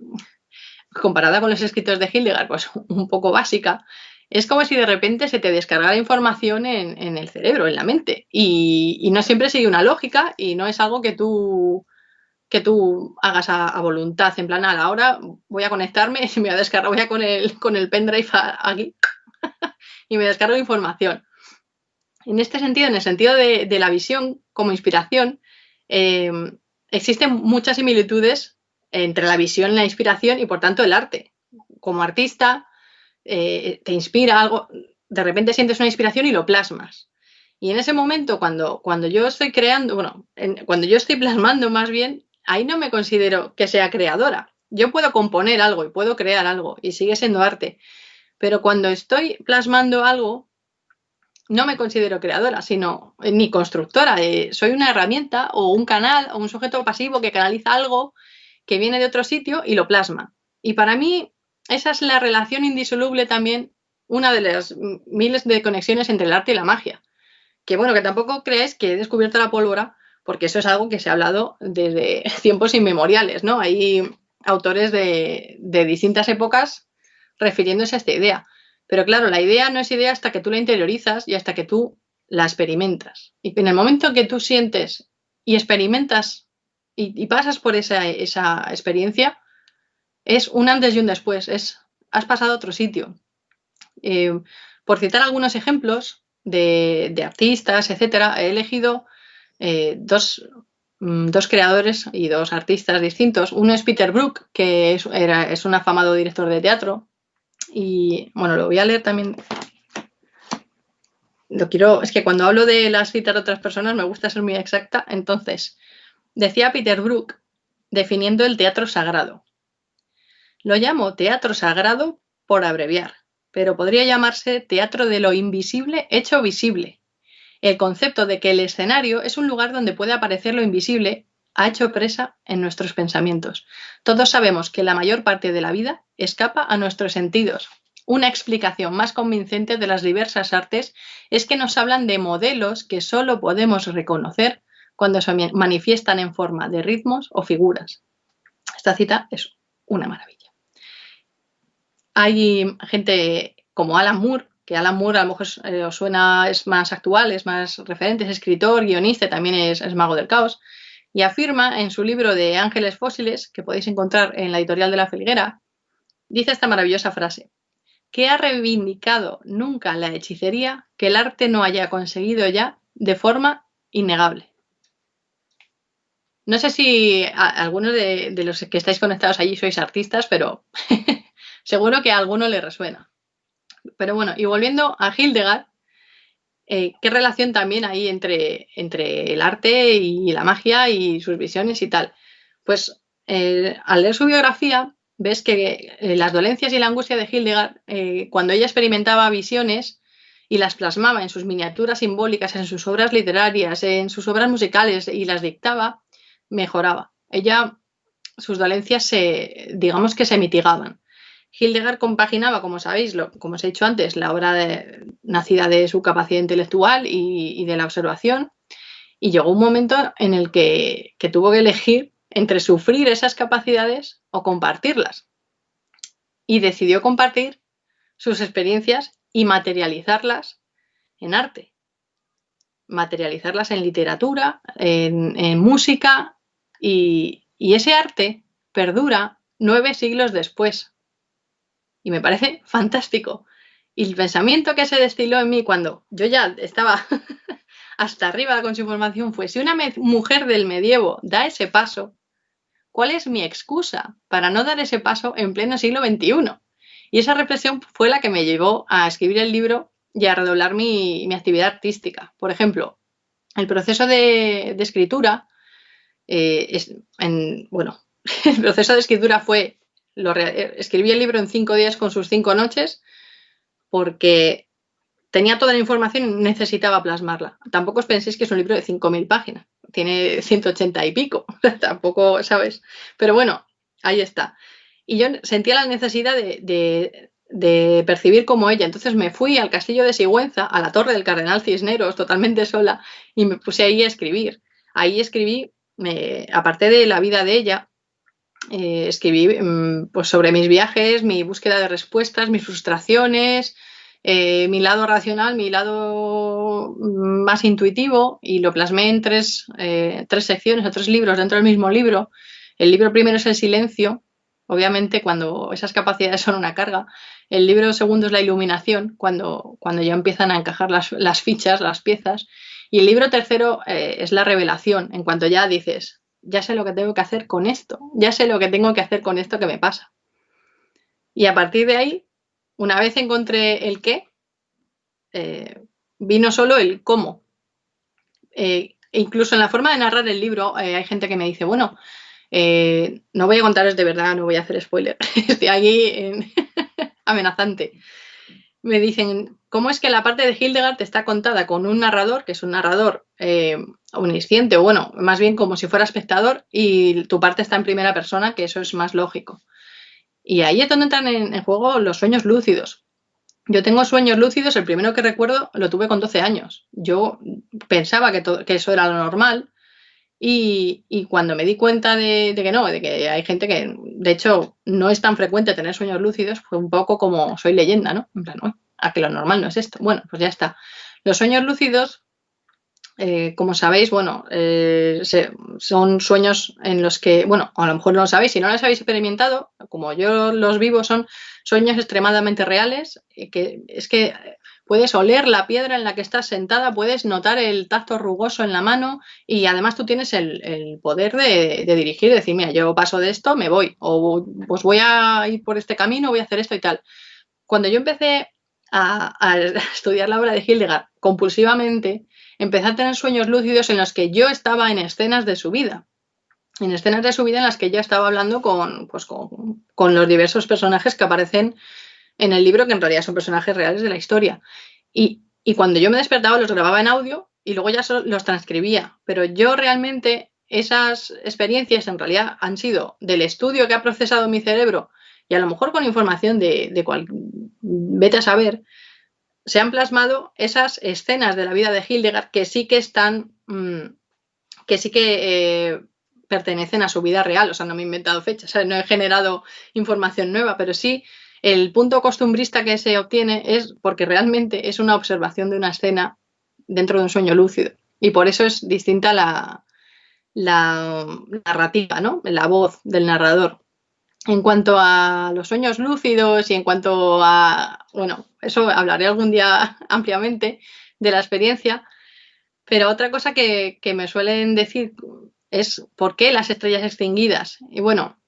comparada con los escritos de Hildegard, pues un poco básica, es como si de repente se te descargara información en el cerebro, en la mente, y no siempre sigue una lógica y no es algo que tú hagas a voluntad, en plan, a la hora voy a conectarme y me voy a descargar, voy a con el pendrive aquí y me descargo información. En este sentido, en el sentido de la visión como inspiración, eh, existen muchas similitudes entre la visión, la inspiración y por tanto el arte. Como artista, te inspira algo, de repente sientes una inspiración y lo plasmas. Y en ese momento, cuando yo estoy creando, bueno, cuando yo estoy plasmando más bien, ahí no me considero que sea creadora. Yo puedo componer algo y puedo crear algo y sigue siendo arte. Pero cuando estoy plasmando algo, no me considero creadora, sino ni constructora. Soy una herramienta o un canal o un sujeto pasivo que canaliza algo que viene de otro sitio y lo plasma. Y para mí esa es la relación indisoluble también, una de las miles de conexiones entre el arte y la magia. Que bueno, que tampoco creáis que he descubierto la pólvora, porque eso es algo que se ha hablado desde tiempos inmemoriales, ¿no? Hay autores de distintas épocas refiriéndose a esta idea. Pero claro, la idea no es idea hasta que tú la interiorizas y hasta que tú la experimentas. Y en el momento que tú sientes y experimentas y pasas por esa experiencia, es un antes y un después, has pasado a otro sitio. Por citar algunos ejemplos de artistas, etcétera, he elegido dos creadores y dos artistas distintos. Uno es Peter Brook, que es un afamado director de teatro. Y bueno, lo voy a leer también. Es que cuando hablo de las citas de otras personas me gusta ser muy exacta. Entonces, decía Peter Brook, definiendo el teatro sagrado. Lo llamo teatro sagrado por abreviar, pero podría llamarse teatro de lo invisible hecho visible. El concepto de que el escenario es un lugar donde puede aparecer lo invisible ha hecho presa en nuestros pensamientos. Todos sabemos que la mayor parte de la vida escapa a nuestros sentidos. Una explicación más convincente de las diversas artes es que nos hablan de modelos que solo podemos reconocer cuando se manifiestan en forma de ritmos o figuras. Esta cita es una maravilla. Hay gente como Alan Moore, que Alan Moore a lo mejor os suena, es más actual, es más referente, es escritor, guionista, también es mago del caos, y afirma en su libro de Ángeles Fósiles, que podéis encontrar en la editorial de La Felguera, dice esta maravillosa frase: ¿qué ha reivindicado nunca la hechicería que el arte no haya conseguido ya de forma innegable. No sé si algunos de los que estáis conectados allí sois artistas, pero seguro que a alguno le resuena. Pero bueno, y volviendo a Hildegard, ¿qué relación también hay entre el arte y la magia y sus visiones y tal? Pues al leer su biografía ves que las dolencias y la angustia de Hildegard, cuando ella experimentaba visiones y las plasmaba en sus miniaturas simbólicas, en sus obras literarias, en sus obras musicales y las dictaba, mejoraba. Sus dolencias digamos que se mitigaban. Hildegard compaginaba, como sabéis, como os he dicho antes, la obra nacida de su capacidad intelectual y de la observación, y llegó un momento en el que tuvo que elegir entre sufrir esas capacidades o compartirlas. Y decidió compartir sus experiencias y materializarlas en arte, materializarlas en literatura, en música, y ese arte perdura 9 siglos después. Y me parece fantástico. Y el pensamiento que se destiló en mí cuando yo ya estaba hasta arriba con su información fue: si una mujer del medievo da ese paso, ¿cuál es mi excusa para no dar ese paso en pleno siglo XXI? Y esa reflexión fue la que me llevó a escribir el libro y a redoblar mi actividad artística. Por ejemplo, el proceso de escritura, bueno, el proceso de escritura fue, escribí el libro en 5 días con sus 5 noches, porque tenía toda la información y necesitaba plasmarla. Tampoco os penséis que es un libro de 5.000 páginas, tiene 180 y pico, tampoco, ¿sabes? Pero bueno, ahí está. Y yo sentía la necesidad de percibir como ella. Entonces me fui al castillo de Sigüenza, a la torre del Cardenal Cisneros, totalmente sola, y me puse ahí a escribir. Ahí escribí, aparte de la vida de ella, escribí pues sobre mis viajes, mi búsqueda de respuestas, mis frustraciones, mi lado racional, mi lado más intuitivo, y lo plasmé en 3 secciones o 3 libros dentro del mismo libro. El libro primero es el silencio, obviamente cuando esas capacidades son una carga. El libro segundo es la iluminación, cuando ya empiezan a encajar las fichas, las piezas. Y el libro tercero es la revelación, en cuanto ya dices: ya sé lo que tengo que hacer con esto, ya sé lo que tengo que hacer con esto que me pasa. Y a partir de ahí, una vez encontré el qué, vino solo el cómo. Incluso en la forma de narrar el libro, hay gente que me dice: bueno, no voy a contaros de verdad, no voy a hacer spoiler, estoy aquí amenazante. Me dicen: ¿cómo es que la parte de Hildegard está contada con un narrador, que es un narrador omnisciente, o bueno, más bien como si fuera espectador, y tu parte está en primera persona, que eso es más lógico? Y ahí es donde entran en juego los sueños lúcidos. Yo tengo sueños lúcidos, el primero que recuerdo lo tuve con 12 años. Yo pensaba que eso era lo normal, y cuando me di cuenta de que no, de que hay gente que, de hecho, no es tan frecuente tener sueños lúcidos, fue un poco como Soy Leyenda, ¿no? En plan, a que lo normal no es esto. Bueno, pues ya está. Los sueños lúcidos, como sabéis, bueno, son sueños en los que, bueno, a lo mejor no lo sabéis, si no los habéis experimentado, como yo los vivo, son sueños extremadamente reales, que es que puedes oler la piedra en la que estás sentada, puedes notar el tacto rugoso en la mano, y además tú tienes el poder de dirigir, de decir: mira, yo paso de esto, me voy, o pues voy a ir por este camino, voy a hacer esto y tal. Cuando yo empecé a estudiar la obra de Hildegard compulsivamente, empecé a tener sueños lúcidos en los que yo estaba en escenas de su vida. En escenas de su vida en las que ella estaba hablando con los diversos personajes que aparecen en el libro, que en realidad son personajes reales de la historia. Y cuando yo me despertaba, los grababa en audio y luego ya los transcribía. Pero yo realmente, esas experiencias en realidad han sido del estudio que ha procesado mi cerebro, y a lo mejor con información de cual vete a saber, se han plasmado esas escenas de la vida de Hildegard que sí que están, que sí que pertenecen a su vida real. O sea, no me he inventado fechas, ¿sabes? No he generado información nueva, pero sí el punto costumbrista que se obtiene es porque realmente es una observación de una escena dentro de un sueño lúcido. Y por eso es distinta la narrativa, ¿no? La voz del narrador. En cuanto a los sueños lúcidos y en cuanto a, bueno, eso hablaré algún día ampliamente de la experiencia, Pero otra cosa que me suelen decir es ¿por qué las estrellas extinguidas? Y bueno,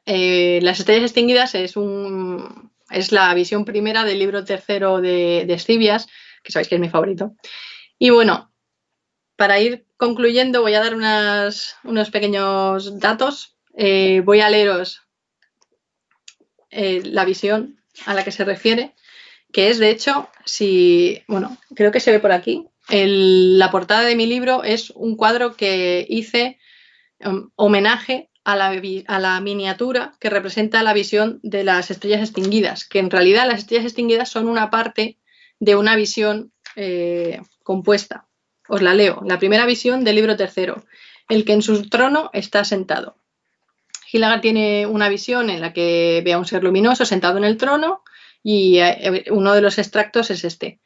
las estrellas extinguidas es la visión primera del libro tercero de Escibias, que sabéis que es mi favorito. Y bueno, para ir concluyendo voy a dar unos pequeños datos. Voy a leeros la visión a la que se refiere, que es de hecho, bueno, creo que se ve por aquí. La portada de mi libro es un cuadro que hice homenaje a la miniatura que representa la visión de las estrellas extinguidas, que en realidad las estrellas extinguidas son una parte de una visión compuesta. Os la leo. La primera visión del libro tercero. El que en su trono está sentado. Gilgamesh tiene una visión en la que ve a un ser luminoso sentado en el trono y uno de los extractos es este.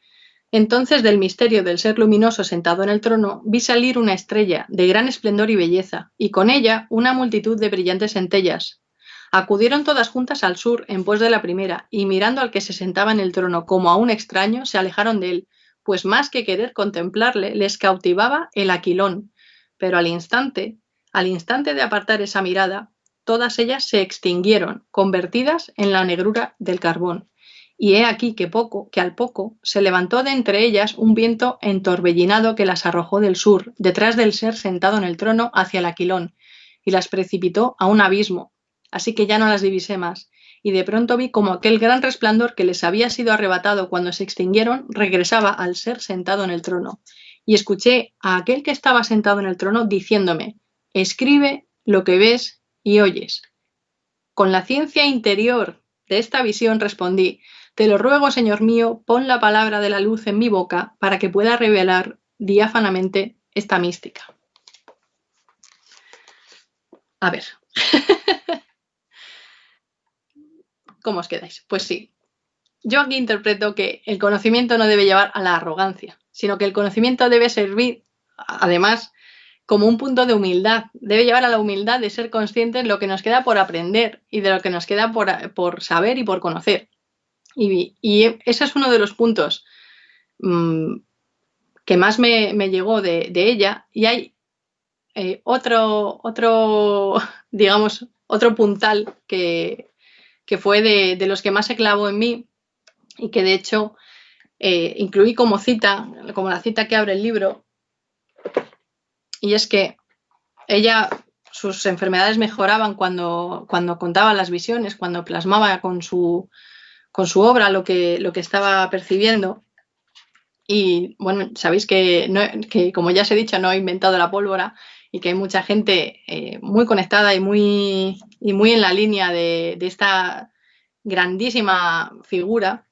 Entonces, del misterio del ser luminoso sentado en el trono, vi salir una estrella de gran esplendor y belleza, y con ella una multitud de brillantes centellas. Acudieron todas juntas al sur en pos de la primera, y mirando al que se sentaba en el trono como a un extraño, se alejaron de él, pues más que querer contemplarle, les cautivaba el aquilón. Pero al instante de apartar esa mirada, todas ellas se extinguieron, convertidas en la negrura del carbón. Y he aquí que al poco se levantó de entre ellas un viento entorbellinado que las arrojó del sur, detrás del ser sentado en el trono, hacia el aquilón, y las precipitó a un abismo. Así que ya no las divisé más, y de pronto vi como aquel gran resplandor que les había sido arrebatado cuando se extinguieron regresaba al ser sentado en el trono. Y escuché a aquel que estaba sentado en el trono diciéndome: escribe lo que ves y oyes. Con la ciencia interior de esta visión respondí: te lo ruego, Señor mío, pon la palabra de la luz en mi boca para que pueda revelar diáfanamente esta mística. A ver. ¿Cómo os quedáis? Pues sí. Yo aquí interpreto que el conocimiento no debe llevar a la arrogancia, sino que el conocimiento debe servir, además, como un punto de humildad. Debe llevar a la humildad de ser conscientes de lo que nos queda por aprender y de lo que nos queda por saber y por conocer. Y ese es uno de los puntos que más me llegó de ella. Y hay digamos, otro puntal que fue de los que más se clavó en mí y que de hecho incluí como la cita que abre el libro. Y es que sus enfermedades mejoraban cuando contaba las visiones, cuando plasmaba con su obra lo que estaba percibiendo. Y bueno, sabéis que como ya os he dicho, no he inventado la pólvora y que hay mucha gente muy conectada y muy en la línea de esta grandísima figura.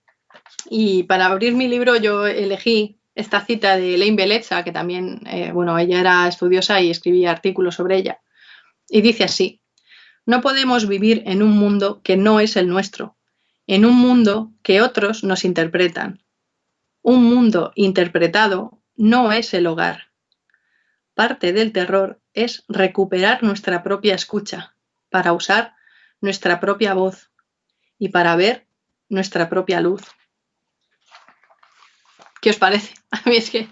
Y para abrir mi libro yo elegí esta cita de Elaine Beleza, que también, ella era estudiosa y escribía artículos sobre ella. Y dice así: no podemos vivir en un mundo que no es el nuestro, en un mundo que otros nos interpretan. Un mundo interpretado no es el hogar. Parte del terror es recuperar nuestra propia escucha, para usar nuestra propia voz y para ver nuestra propia luz. ¿Qué os parece? A mí es que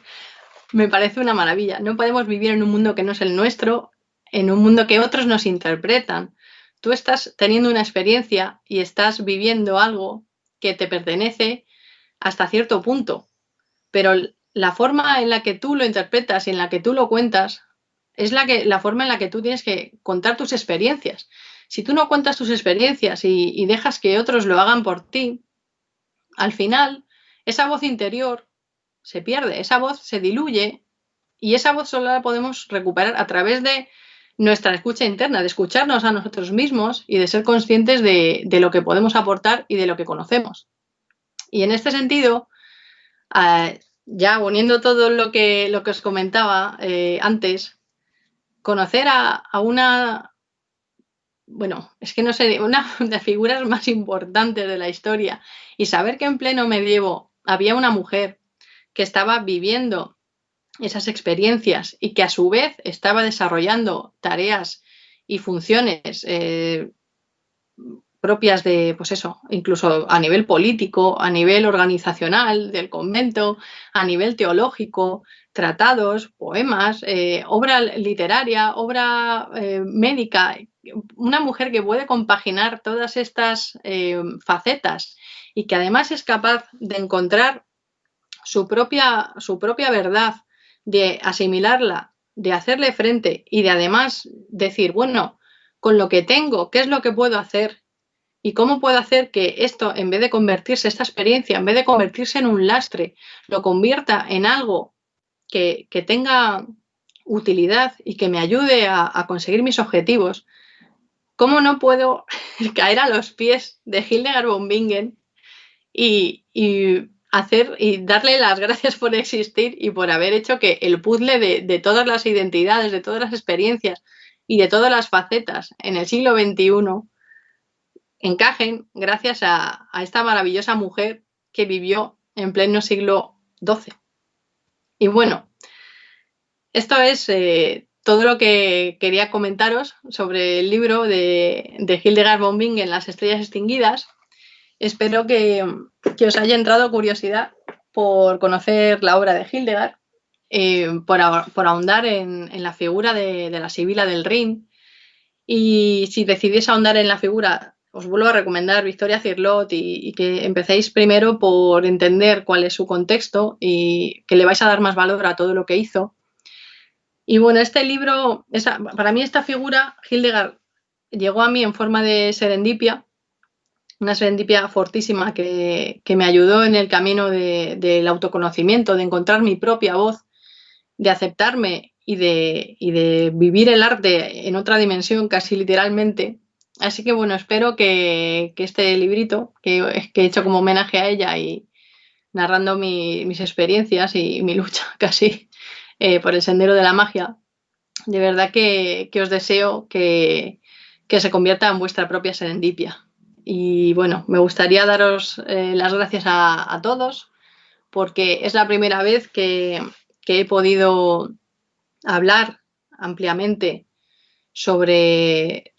me parece una maravilla. No podemos vivir en un mundo que no es el nuestro, en un mundo que otros nos interpretan. Tú estás teniendo una experiencia y estás viviendo algo que te pertenece hasta cierto punto, pero la forma en la que tú lo interpretas y en la que tú lo cuentas es la forma en la que tú tienes que contar tus experiencias. Si tú no cuentas tus experiencias y dejas que otros lo hagan por ti, al final esa voz interior se pierde, esa voz se diluye y esa voz solo la podemos recuperar a través de nuestra escucha interna, de escucharnos a nosotros mismos y de ser conscientes de lo que podemos aportar y de lo que conocemos. Y en este sentido, ya uniendo todo lo que os comentaba antes, conocer a una, es que no sé, una de las figuras más importantes de la historia y saber que en pleno medievo había una mujer que estaba viviendo esas experiencias y que a su vez estaba desarrollando tareas y funciones propias de, pues eso, incluso a nivel político, a nivel organizacional del convento, a nivel teológico, tratados, poemas, obra literaria, obra médica, una mujer que puede compaginar todas estas facetas y que además es capaz de encontrar su propia verdad, de asimilarla, de hacerle frente y de además decir, bueno, con lo que tengo, ¿qué es lo que puedo hacer? ¿Y cómo puedo hacer que esto, en vez de convertirse, esta experiencia, en vez de convertirse en un lastre, lo convierta en algo que tenga utilidad y que me ayude a conseguir mis objetivos? ¿Cómo no puedo caer a los pies de Hildegard von Bingen y darle las gracias por existir y por haber hecho que el puzzle de todas las identidades, de todas las experiencias y de todas las facetas en el siglo XXI encajen gracias a esta maravillosa mujer que vivió en pleno siglo XII? Y bueno, esto es todo lo que quería comentaros sobre el libro de Hildegard von Bingen, Las estrellas extinguidas. Espero que os haya entrado curiosidad por conocer la obra de Hildegard, por ahondar en la figura de la Sibila del Rin. Y si decidís ahondar en la figura, os vuelvo a recomendar Victoria Cirlot y que empecéis primero por entender cuál es su contexto y que le vais a dar más valor a todo lo que hizo. Y bueno, este libro, para mí esta figura, Hildegard, llegó a mí en forma de serendipia, una serendipia fortísima que me ayudó en el camino del autoconocimiento, de encontrar mi propia voz, de aceptarme y de vivir el arte en otra dimensión, casi literalmente. Así que bueno, espero que este librito, que he hecho como homenaje a ella y narrando mis experiencias y mi lucha casi por el sendero de la magia, de verdad que os deseo que se convierta en vuestra propia serendipia. Y bueno, me gustaría daros las gracias a todos, porque es la primera vez que he podido hablar ampliamente sobre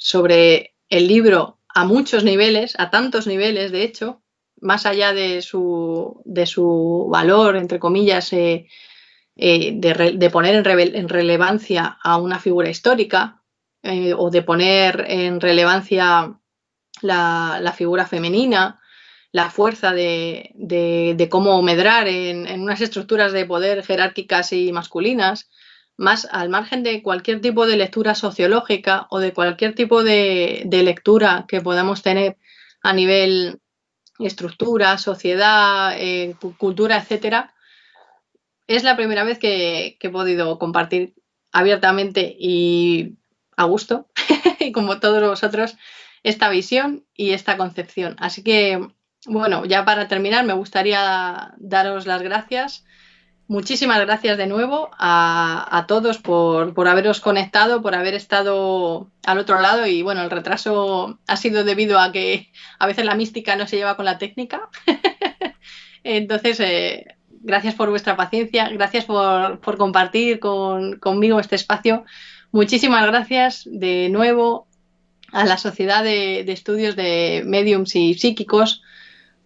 el libro a muchos niveles, a tantos niveles, de hecho, más allá de su valor, entre comillas, de poner en relevancia a una figura histórica o de poner en relevancia la figura femenina, la fuerza de cómo medrar en unas estructuras de poder jerárquicas y masculinas, más al margen de cualquier tipo de lectura sociológica o de cualquier tipo de lectura que podamos tener a nivel estructura, sociedad, cultura, etcétera. Es la primera vez que he podido compartir abiertamente y a gusto, y como todos vosotros, esta visión y esta concepción. Así que, bueno, ya para terminar, me gustaría daros las gracias. Muchísimas gracias de nuevo a todos por haberos conectado, por haber estado al otro lado. Y bueno, el retraso ha sido debido a que a veces la mística no se lleva con la técnica. Entonces, gracias por vuestra paciencia, gracias por compartir conmigo este espacio. Muchísimas gracias de nuevo a la Sociedad de Estudios de Médiums y Psíquicos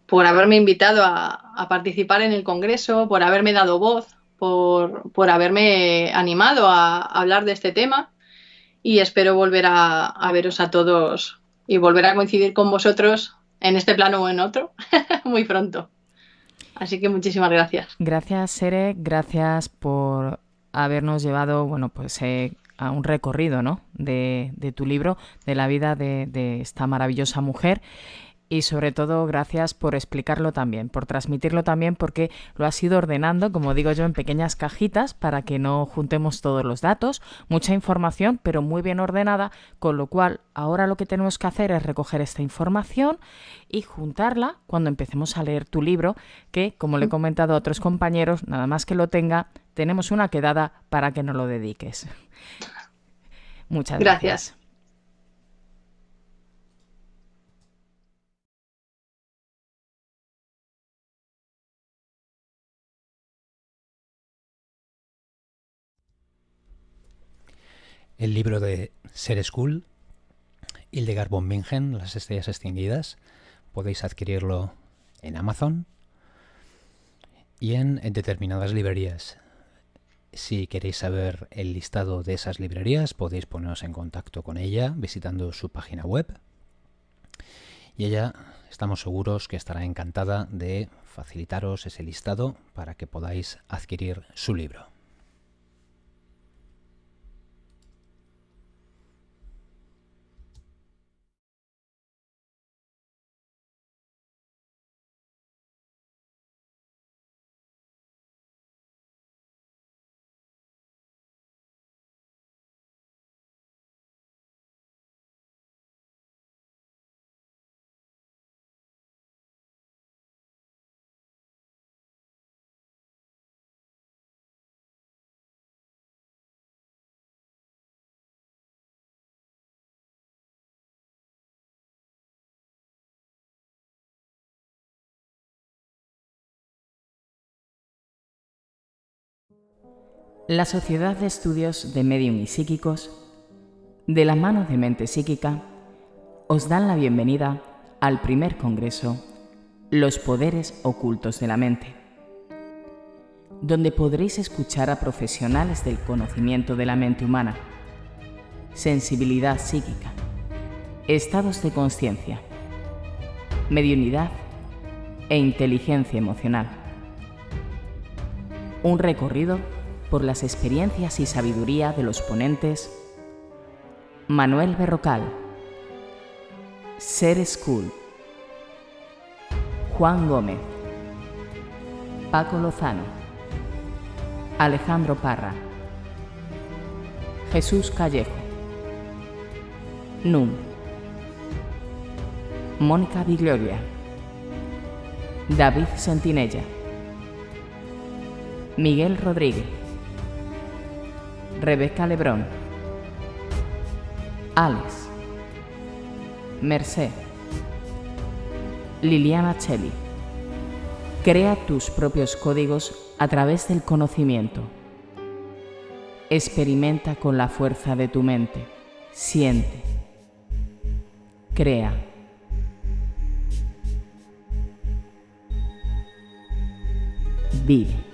por haberme invitado a participar en el Congreso, por haberme dado voz, por haberme animado a hablar de este tema, y espero volver a veros a todos y volver a coincidir con vosotros en este plano o en otro muy pronto. Así que muchísimas gracias. Gracias, Sere, gracias por habernos llevado, bueno, pues a un recorrido, ¿no?, de tu libro, de la vida de esta maravillosa mujer. Y sobre todo, gracias por explicarlo también, por transmitirlo también, porque lo has ido ordenando, como digo yo, en pequeñas cajitas para que no juntemos todos los datos, mucha información, pero muy bien ordenada, con lo cual ahora lo que tenemos que hacer es recoger esta información y juntarla cuando empecemos a leer tu libro, que, como le he comentado a otros compañeros, nada más que lo tenga, tenemos una quedada para que nos lo dediques. Muchas gracias. El libro de Sere School, Hildegard von Bingen, Las estrellas extinguidas, podéis adquirirlo en Amazon y en determinadas librerías. Si queréis saber el listado de esas librerías, podéis poneros en contacto con ella visitando su página web. Y ella, estamos seguros que estará encantada de facilitaros ese listado para que podáis adquirir su libro. La Sociedad de Estudios de Medium y Psíquicos, de la mano de Mente Psíquica, os dan la bienvenida al primer congreso Los Poderes Ocultos de la Mente, donde podréis escuchar a profesionales del conocimiento de la mente humana, sensibilidad psíquica, estados de consciencia, mediunidad e inteligencia emocional. Un recorrido por las experiencias y sabiduría de los ponentes Manuel Berrocal, Ser School, Juan Gómez, Paco Lozano, Alejandro Parra, Jesús Callejo, Num, Mónica Vigloria, David Sentinella, Miguel Rodríguez, Rebeca Lebrón, Alex, Merced, Liliana Cheli. Crea tus propios códigos a través del conocimiento. Experimenta con la fuerza de tu mente. Siente. Crea. Vive.